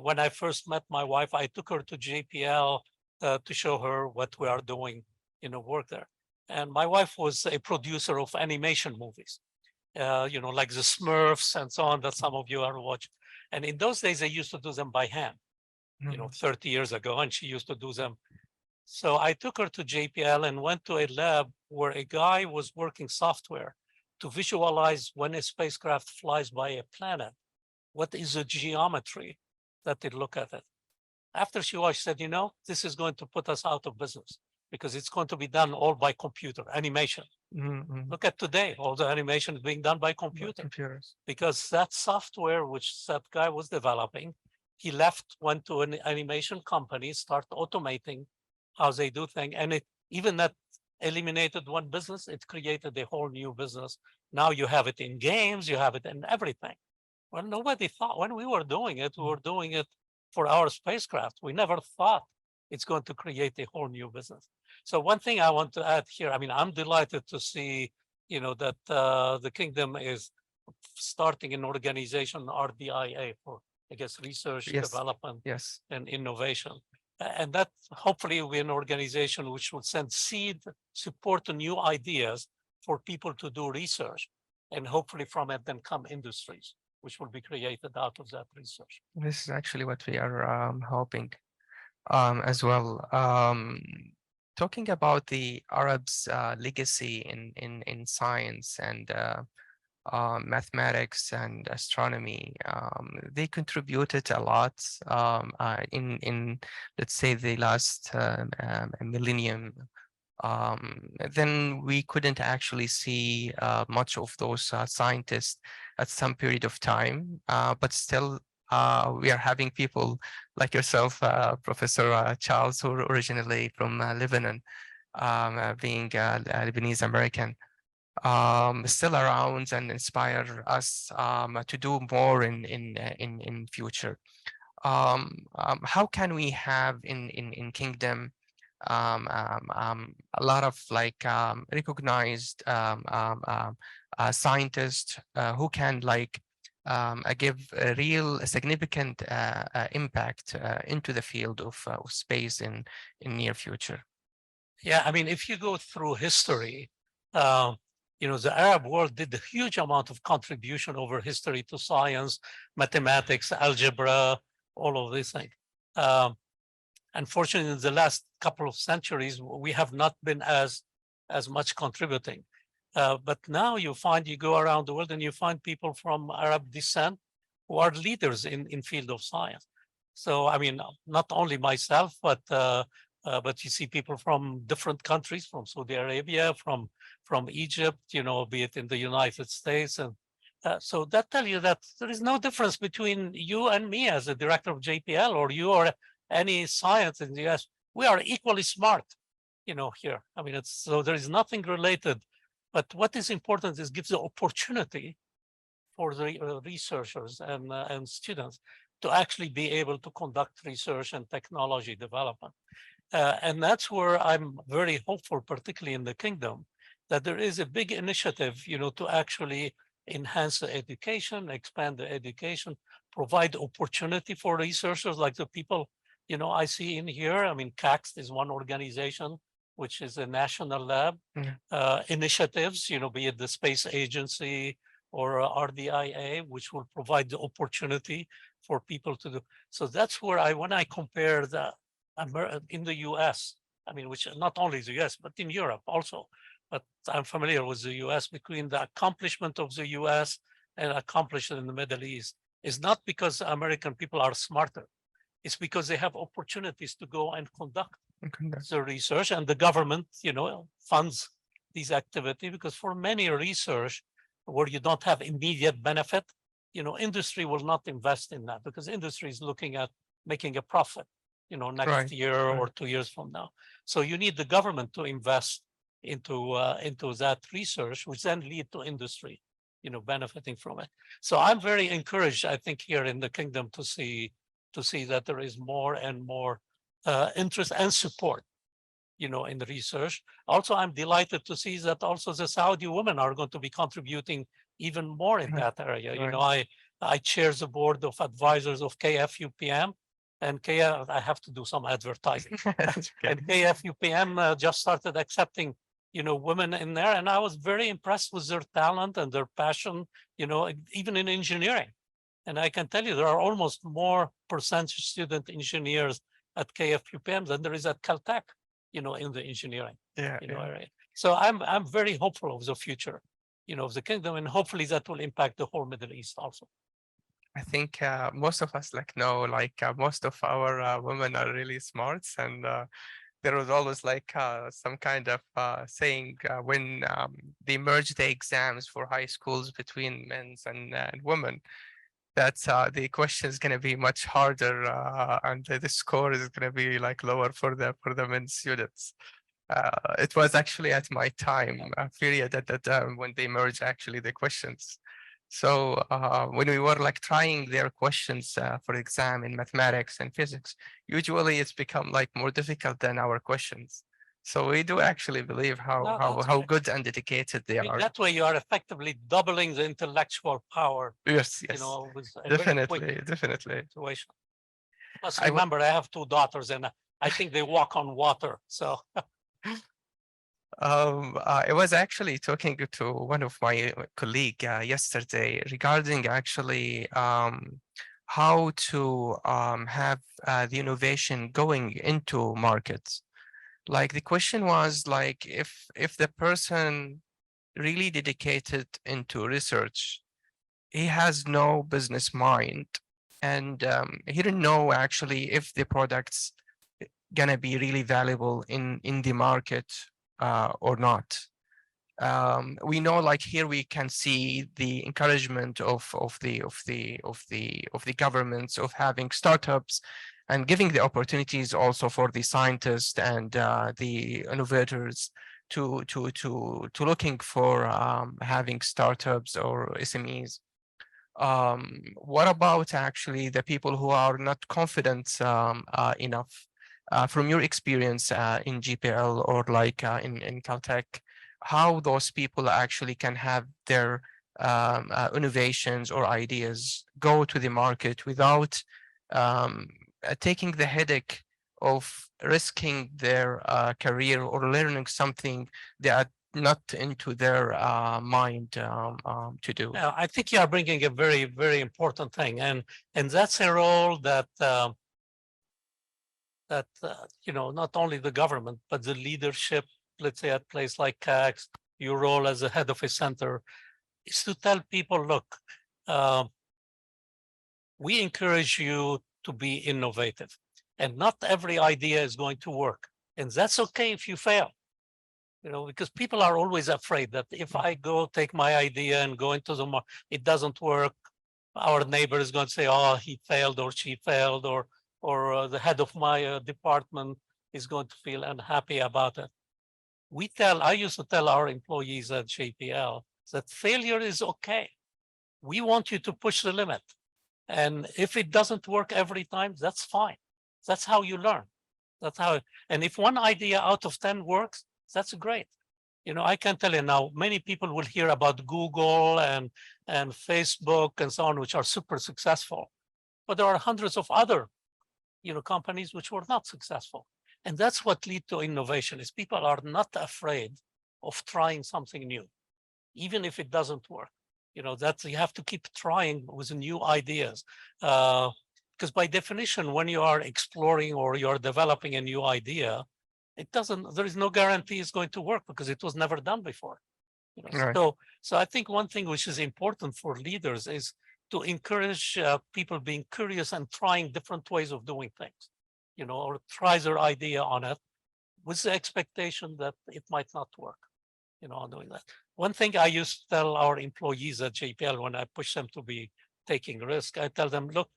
when I first met my wife, I took her to JPL to show her what we are doing, work there. And my wife was a producer of animation movies, like the Smurfs and so on that some of you are watching. And in those days, they used to do them by hand, 30 years ago, and she used to do them. So I took her to JPL and went to a lab where a guy was working software to visualize when a spacecraft flies by a planet, what is the geometry that they look at it. After she watched, she said, this is going to put us out of business because it's going to be done all by computer animation. Look at today, all the animation is being done by computers. Because that software which that guy was developing, he left, went to an animation company, start automating how they do things. And even that eliminated one business, it created a whole new business. Now you have it in games, you have it in everything. Well, nobody thought when we were doing it for our spacecraft. We never thought it's going to create a whole new business. So one thing I want to add here, I'm delighted to see, that the kingdom is starting an organization, RDIA, for, I guess, research, development, and innovation. And that hopefully will be an organization which will send seed support to new ideas for people to do research. And hopefully from it then come industries, which will be created out of that research. This is actually what we are hoping as well. Talking about the Arabs' legacy in science and mathematics and astronomy, they contributed a lot in let's say the last millennium. Then we couldn't actually see much of those scientists at some period of time, but still we are having people like yourself, Professor Charles, who are originally from Lebanon, being Lebanese American, still around and inspire us to do more in future. How can we have in Kingdom a lot of recognized scientists who can give a real significant impact into the field of space in near future? Yeah, if you go through history, the Arab world did a huge amount of contribution over history to science, mathematics, algebra, all of these things. Unfortunately, in the last couple of centuries, we have not been as much contributing. But now you go around the world and you find people from Arab descent who are leaders in field of science. So, I mean, not only myself, but you see people from different countries, from Saudi Arabia, from Egypt, be it in the United States. And so that tells you that there is no difference between you and me as a director of JPL, or you or any science in the US. We are equally smart, here. I mean, so there is nothing related. But what is important is gives the opportunity for the researchers and students to actually be able to conduct research and technology development. And that's where I'm very hopeful, particularly in the kingdom, that there is a big initiative, to actually enhance the education, expand the education, provide opportunity for researchers like the people, I see in here. I mean, CACST is one organization, which is a national lab. Initiatives, be it the Space Agency or RDIA, which will provide the opportunity for people to do. So that's where when I compare in the US, I mean, which not only the US, but in Europe also, but I'm familiar with the US, between the accomplishment of the US and accomplishment in the Middle East is not because American people are smarter. It's because they have opportunities to go and conduct the research, and the government, funds these activities, because for many research where you don't have immediate benefit, industry will not invest in that, because industry is looking at making a profit, next year or 2 years from now. So you need the government to invest into that research, which then lead to industry, benefiting from it. So I'm very encouraged, I think, here in the kingdom to see that there is more and more interest and support, in the research. Also, I'm delighted to see that also the Saudi women are going to be contributing even more in that area. I chair the board of advisors of KFUPM, and I have to do some advertising. And KFUPM just started accepting, women in there, and I was very impressed with their talent and their passion, even in engineering. And I can tell you there are almost more percentage student engineers at KFUPM than there is at Caltech, in the engineering area. So I'm very hopeful of the future, of the kingdom, and hopefully that will impact the whole Middle East also. I think most of us know, most of our women are really smart, and there was always some kind of saying when they merge the exams for high schools between men and women, that the question is going to be much harder, and the score is going to be lower for the men students. It was actually at my time period at that time when they merged actually the questions. So when we were trying their questions for exam in mathematics and physics, usually it's become more difficult than our questions. So we do actually believe how good and dedicated they are. That way you are effectively doubling the intellectual power. Yes. With definitely. Situation. Plus, remember, I have 2 daughters, and I think they walk on water. So. I was actually talking to one of my colleague yesterday regarding actually how to have the innovation going into markets. The question was if the person really dedicated into research, he has no business mind, and he didn't know actually if the product's gonna be really valuable in the market or not. We know here we can see the encouragement of the governments of having startups and giving the opportunities also for the scientists and the innovators to looking for having startups or SMEs. What about actually the people who are not confident enough? From your experience in GPL or in Caltech, how those people actually can have their innovations or ideas go to the market without taking the headache of risking their career or learning something that not into their mind to do. Now, I think you are bringing a very, very important thing, and that's a role that you know, not only the government but the leadership, let's say at place like CAX, your role as a head of a center is to tell people, look, we encourage you to be innovative, and not every idea is going to work, and that's okay if you fail. You know, because people are always afraid that if I go take my idea and go into the market, it doesn't work. Our neighbor is going to say, oh, he failed or she failed, or the head of my department is going to feel unhappy about it. I used to tell our employees at JPL that failure is okay. We want you to push the limit. And if it doesn't work every time, that's fine. That's how you learn. That's how, and if one idea out of 10 works, that's great. You know, I can tell you now, many people will hear about Google and Facebook and so on, which are super successful. But there are hundreds of other, you know, companies which were not successful. And that's what leads to innovation, is people are not afraid of trying something new, even if it doesn't work. You know, that you have to keep trying with new ideas. Because by definition, when you are exploring or you're developing a new idea, there is no guarantee it's going to work because it was never done before. You know? Right. So I think one thing which is important for leaders is to encourage people being curious and trying different ways of doing things, you know, or try their idea on it with the expectation that it might not work, you know, on doing that. One thing I used to tell our employees at JPL when I push them to be taking risk, I tell them, look,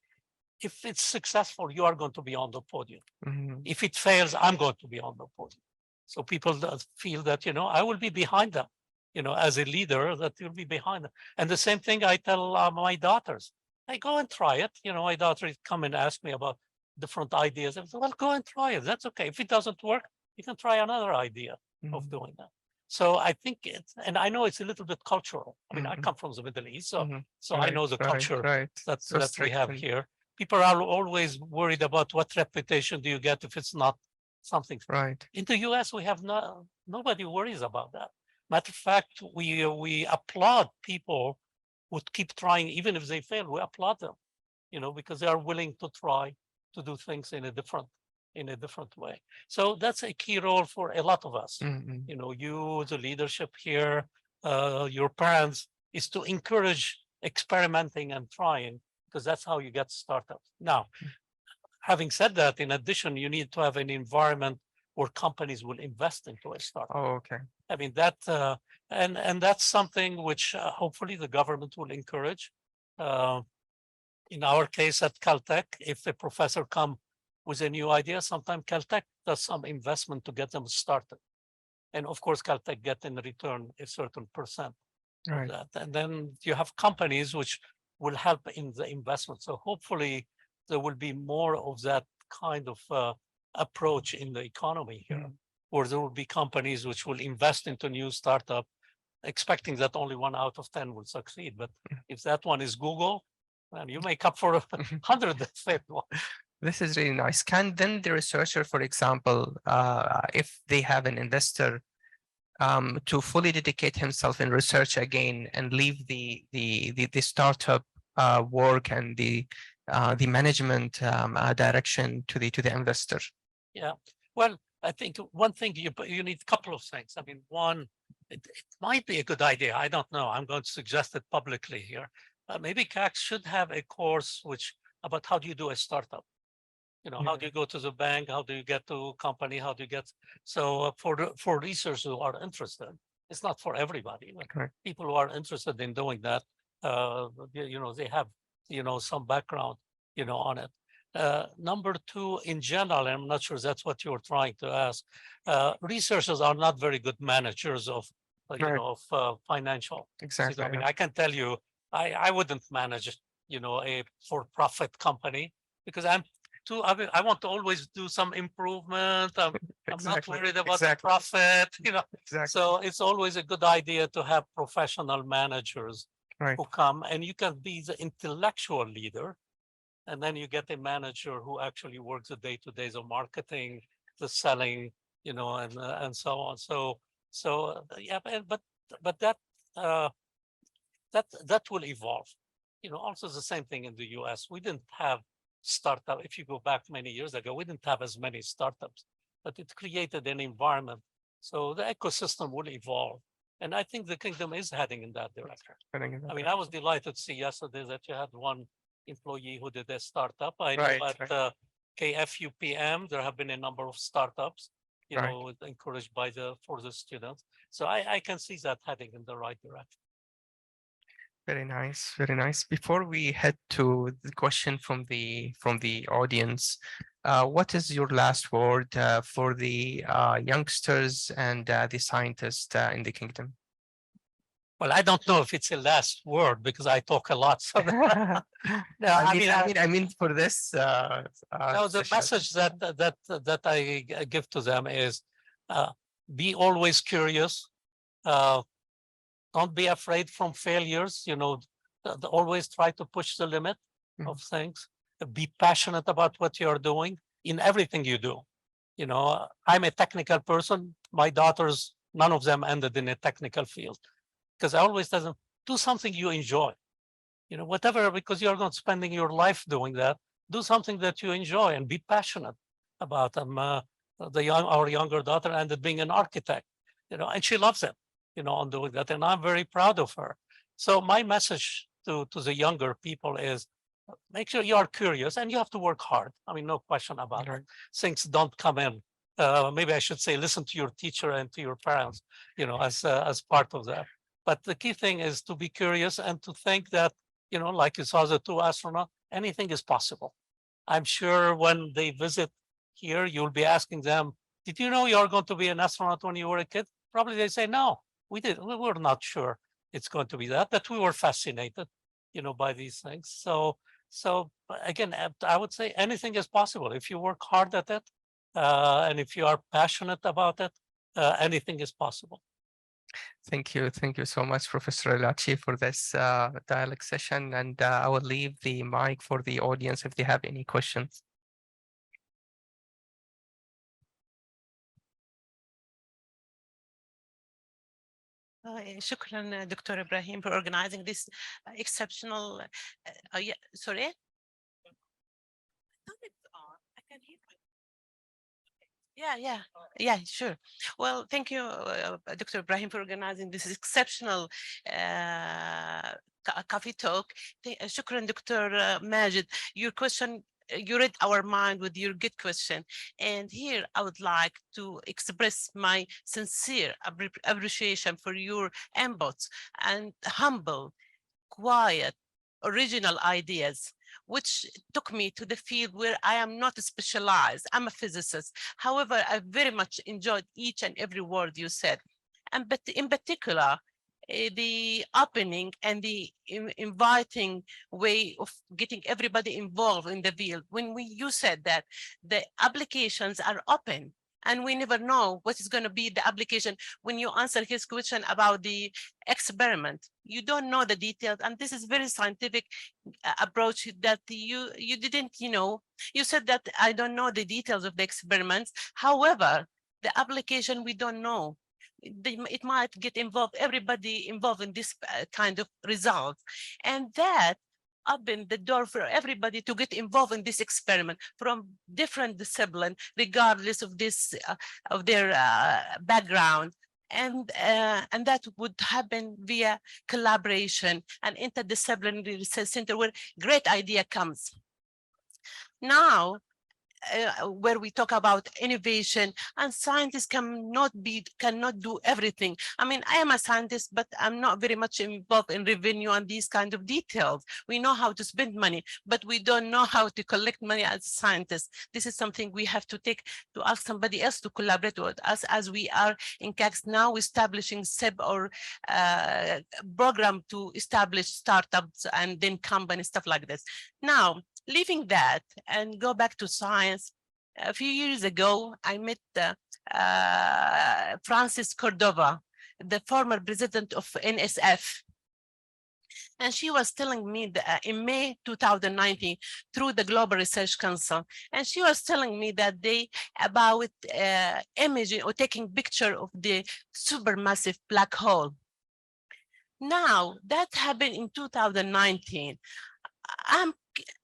if it's successful, you are going to be on the podium. Mhm. If it fails, I'm going to be on the podium. So people feel that, you know, I will be behind them, you know, as a leader, that you'll be behind them. And the same thing I tell my daughters. I go and try it. You know, my daughters come and ask me about different ideas. I say, well, go and try it. That's okay. If it doesn't work, you can try another idea of doing that. So I think and I know it's a little bit cultural. I mean, I come from the Middle East, so I know the culture that we have here. People are always worried about what reputation do you get if it's not something. Right. In the US, we have nobody worries about that. Matter of fact, we applaud people who keep trying, even if they fail, we applaud them, you know, because they are willing to try to do things in a different way. So that's a key role for a lot of us. You know, you, the leadership here, your parents, is to encourage experimenting and trying, because that's how you get startups. Now, having said that, in addition, you need to have an environment where companies will invest into a startup. Oh, okay. I mean, that, and that's something which hopefully the government will encourage. In our case at Caltech, if a professor comes with a new idea, sometimes Caltech does some investment to get them started. And of course, Caltech get in return a certain percent of that. And then you have companies which will help in the investment. So hopefully there will be more of that kind of approach in the economy here, where there will be companies which will invest into new startup, expecting that only 1 out of 10 will succeed. But if that one is Google, then you make up for 100 that failed one. This is really nice. Can then the researcher, for example, if they have an investor, to fully dedicate himself in research again and leave the startup work and the management direction to the investor? Yeah, well, I think one thing you need a couple of things. I mean, one, it might be a good idea. I don't know. I'm going to suggest it publicly here. Maybe CAC should have a course about how do you do a startup. You know, how do you go to the bank? How do you get to a company? How do you get? So for researchers who are interested, it's not for everybody. But people who are interested in doing that, you know, they have, you know, some background, you know, on it. Number two, in general, and I'm not sure that's what you're trying to ask, researchers are not very good managers of, you know, of financial. Exactly. I mean, I can tell you, I wouldn't manage, you know, a for-profit company, because I want to always do some improvement. I'm not worried about the profit, you know. So it's always a good idea to have professional managers who come, and you can be the intellectual leader, and then you get a manager who actually works the day-to-days of marketing, the selling, you know, and so on. So So yeah, but that will evolve. Also the same thing in the US. We didn't have startup. If you go back many years ago, we didn't have as many startups, but it created an environment. So the ecosystem will evolve. And I think the kingdom is heading in that direction. I mean, I was delighted to see yesterday that you had one employee who did a startup. I know at KFUPM, there have been a number of startups, encouraged for the students. So I can see that heading in the right direction. Very nice, very nice. Before we head to the question from the audience, what is your last word for the youngsters and the scientists in the kingdom? Well, I don't know if it's a last word because I talk a lot. So no, I mean for this. No, the message that I give to them is be always curious. Don't be afraid from failures. Always try to push the limit of things. Be passionate about what you're doing in everything you do. I'm a technical person. My daughters, none of them ended in a technical field, because I always tell them, do something you enjoy. Whatever, because you're not spending your life doing that. Do something that you enjoy and be passionate about them. Our younger daughter ended up being an architect, and she loves it, on doing that. And I'm very proud of her. So my message to the younger people is make sure you are curious and you have to work hard. I mean, no question about it. Things don't come in. Maybe I should say, listen to your teacher and to your parents, as part of that. But the key thing is to be curious and to think that, like you saw the two astronauts, anything is possible. I'm sure when they visit here, you'll be asking them, did you know you're going to be an astronaut when you were a kid? Probably they say, no, we were not sure it's going to be that, but we were fascinated, by these things. So again, I would say anything is possible. If you work hard at it, and if you are passionate about it, anything is possible. Thank you so much, Professor Elachi, for this dialogue session. And I will leave the mic for the audience if they have any questions. شكرا Dr. Ibrahim for organizing this exceptional. Yeah, sorry. I can hear. Yeah, sure. Well, thank you, Dr. Ibrahim, for organizing this exceptional coffee talk. Shukran, Dr. Majid. Your question, you read our mind with your good question. And here I would like to express my sincere appreciation for your inputs and humble, quiet, original ideas, which took me to the field where I am not specialized. I'm a physicist. However, I very much enjoyed each and every word you said. But in particular, the opening and the inviting way of getting everybody involved in the field. When you said that the applications are open, and we never know what is going to be the application. When you answer his question about the experiment, you don't know the details, and this is very scientific approach that you didn't, you said that I don't know the details of the experiments. However, the application, we don't know. It might get everybody involved in this kind of results, and that open the door for everybody to get involved in this experiment from different disciplines, regardless of this of their background, and that would happen via collaboration and interdisciplinary research center where great idea comes. Now, where we talk about innovation, and scientists cannot do everything. I mean, I am a scientist, but I'm not very much involved in revenue and these kind of details. We know how to spend money, but we don't know how to collect money as scientists. This is something we have to ask somebody else to collaborate with us, as we are in CACS now establishing SEB or program to establish startups and then companies, stuff like this. Now, leaving that and go back to science, a few years ago, I met Francis Cordova, the former president of NSF. And she was telling me that in May 2019 through the Global Research Council, and she was telling me that they about imaging or taking picture of the supermassive black hole. Now that happened in 2019.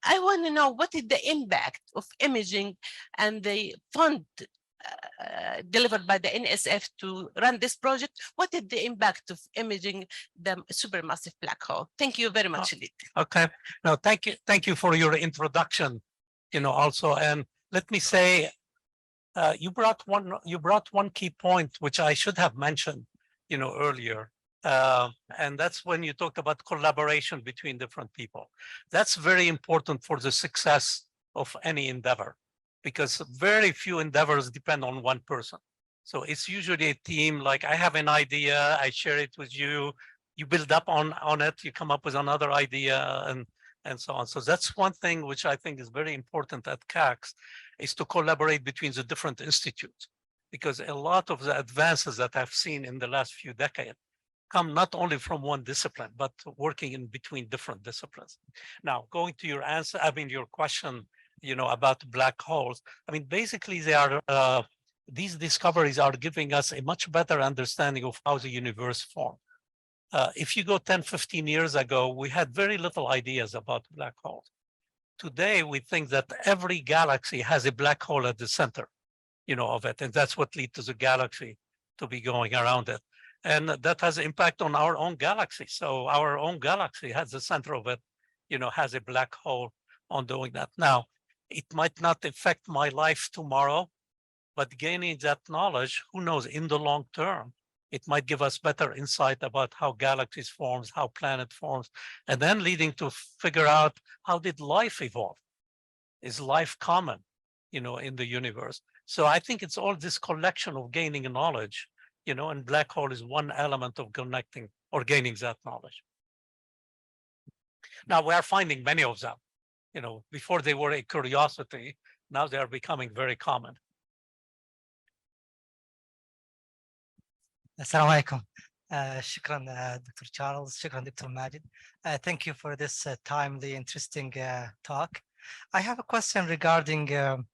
I want to know what is the impact of imaging and the fund delivered by the NSF to run this project. What is the impact of imaging the supermassive black hole? Thank you very much indeed. Okay, no, thank you. Thank you for your introduction, also. And let me say, you brought one key point, which I should have mentioned, earlier. And that's when you talked about collaboration between different people. That's very important for the success of any endeavor, because very few endeavors depend on one person. So it's usually a team. Like, I have an idea, I share it with you, you build up on it, you come up with another idea, and so on. So that's one thing which I think is very important at CACS, is to collaborate between the different institutes, because a lot of the advances that I've seen in the last few decades come not only from one discipline, but working in between different disciplines. Now, going to your answer, your question, about black holes. Basically, they are these discoveries are giving us a much better understanding of how the universe formed. If you go 10, 15 years ago, we had very little ideas about black holes. Today, we think that every galaxy has a black hole at the center, of it, and that's what leads to the galaxy to be going around it. And that has impact on our own galaxy. So our own galaxy has the center of it, has a black hole on doing that. Now, it might not affect my life tomorrow, but gaining that knowledge, who knows, in the long term, it might give us better insight about how galaxies forms, how planet forms, and then leading to figure out, how did life evolve? Is life common, in the universe? So I think it's all this collection of gaining knowledge, and black hole is one element of connecting or gaining that knowledge. Now we are finding many of them. Before they were a curiosity, now they are becoming very common. Assalamu alaikum. Shukran, Dr. Charles. Shukran, Dr. Majid. Thank you for this timely, interesting talk. I have a question regarding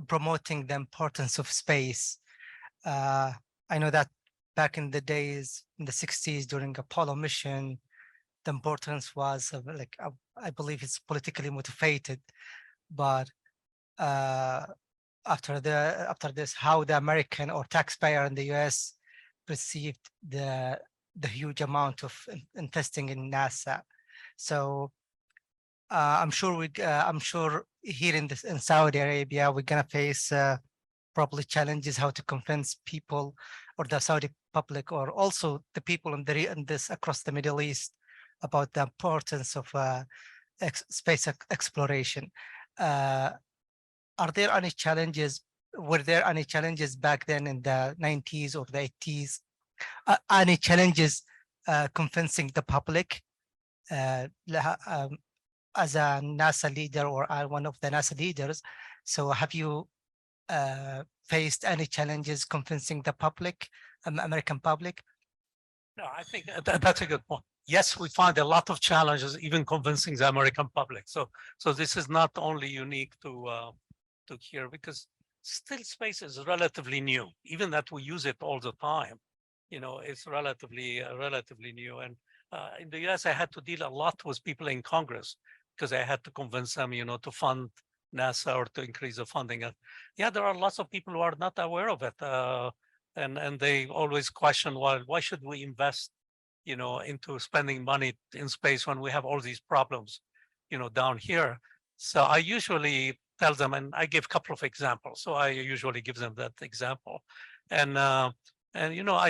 promoting the importance of space. I know that back in the days, in the 60s, during Apollo mission, the importance was I believe it's politically motivated, but after this, how the American or taxpayer in the US perceived the huge amount of investing in NASA. So I'm sure here in Saudi Arabia, we're gonna face probably challenges how to convince people, or the Saudi public, or also the people in this across the Middle East, about the importance of space exploration. Are there any challenges? Were there any challenges back then in the 90s or the 80s? Any challenges convincing the public as a NASA leader, or one of the NASA leaders? So have you faced any challenges convincing the public, American public? No, I think that's a good point. Yes, we find a lot of challenges even convincing the American public. So this is not only unique to here, because still space is relatively new. Even that we use it all the time, it's relatively new. And in the US, I had to deal a lot with people in Congress, because I had to convince them, to fund NASA or to increase the funding. Yeah, there are lots of people who are not aware of it, and they always question, well, why should we invest, into spending money in space when we have all these problems, down here? So I usually tell them, and I give a couple of examples. So I usually give them that example, and I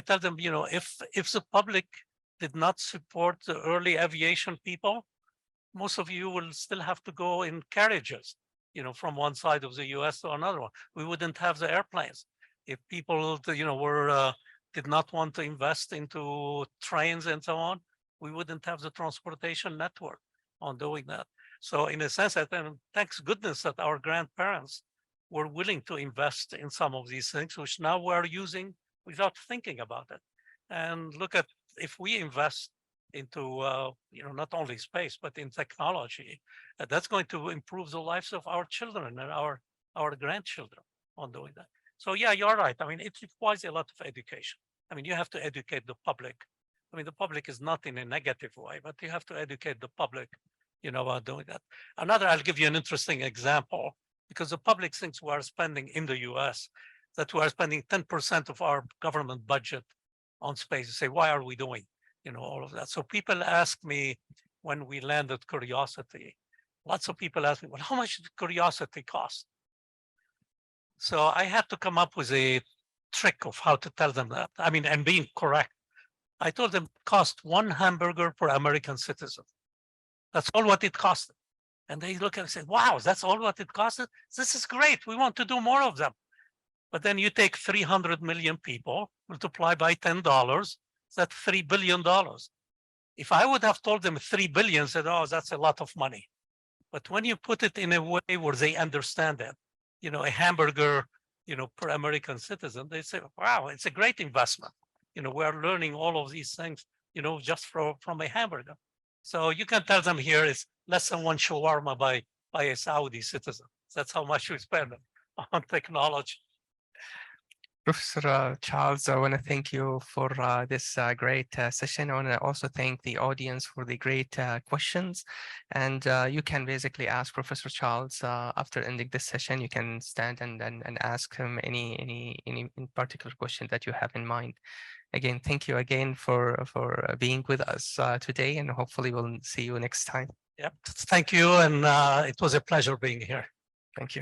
tell them, if the public did not support the early aviation people, most of you will still have to go in carriages, from one side of the US to another one. We wouldn't have the airplanes. If people, did not want to invest into trains and so on, we wouldn't have the transportation network on doing that. So in a sense, thanks goodness that our grandparents were willing to invest in some of these things, which now we're using without thinking about it. And look at, if we invest you know, not only space, but in technology. That's going to improve the lives of our children and our grandchildren on doing that. So yeah, you're right. I mean, it requires a lot of education. I mean, you have to educate the public. I mean, the public is not in a negative way, but you have to educate the public, you know, about doing that. I'll give you an interesting example, because the public thinks we are spending in the US, that we are spending 10% of our government budget on space. They say, why are we doing, you know, all of that? So people ask me when we landed Curiosity, lots of people ask me, well, how much did Curiosity cost? So I had to come up with a trick of how to tell them that. I mean, and being correct. I told them it cost 1 hamburger per American citizen. That's all what it costed. And they look and say, wow, that's all what it costed? This is great. We want to do more of them. But then you take 300 million people, multiply by $10, that's $3 billion. If I would have told them 3 billion, said, oh, that's a lot of money. But when you put it in a way where they understand it, you know, a hamburger, you know, per American citizen, they say, wow, it's a great investment. You know, we're learning all of these things, you know, just from a hamburger. So you can tell them here it's less than 1 shawarma by a Saudi citizen. That's how much we spend on technology. Professor Charles, I want to thank you for this great session. I want to also thank the audience for the great questions. And you can basically ask Professor Charles after ending this session. You can stand and ask him any particular question that you have in mind. Again, thank you again for being with us today, and hopefully we'll see you next time. Yep, thank you, and it was a pleasure being here. Thank you.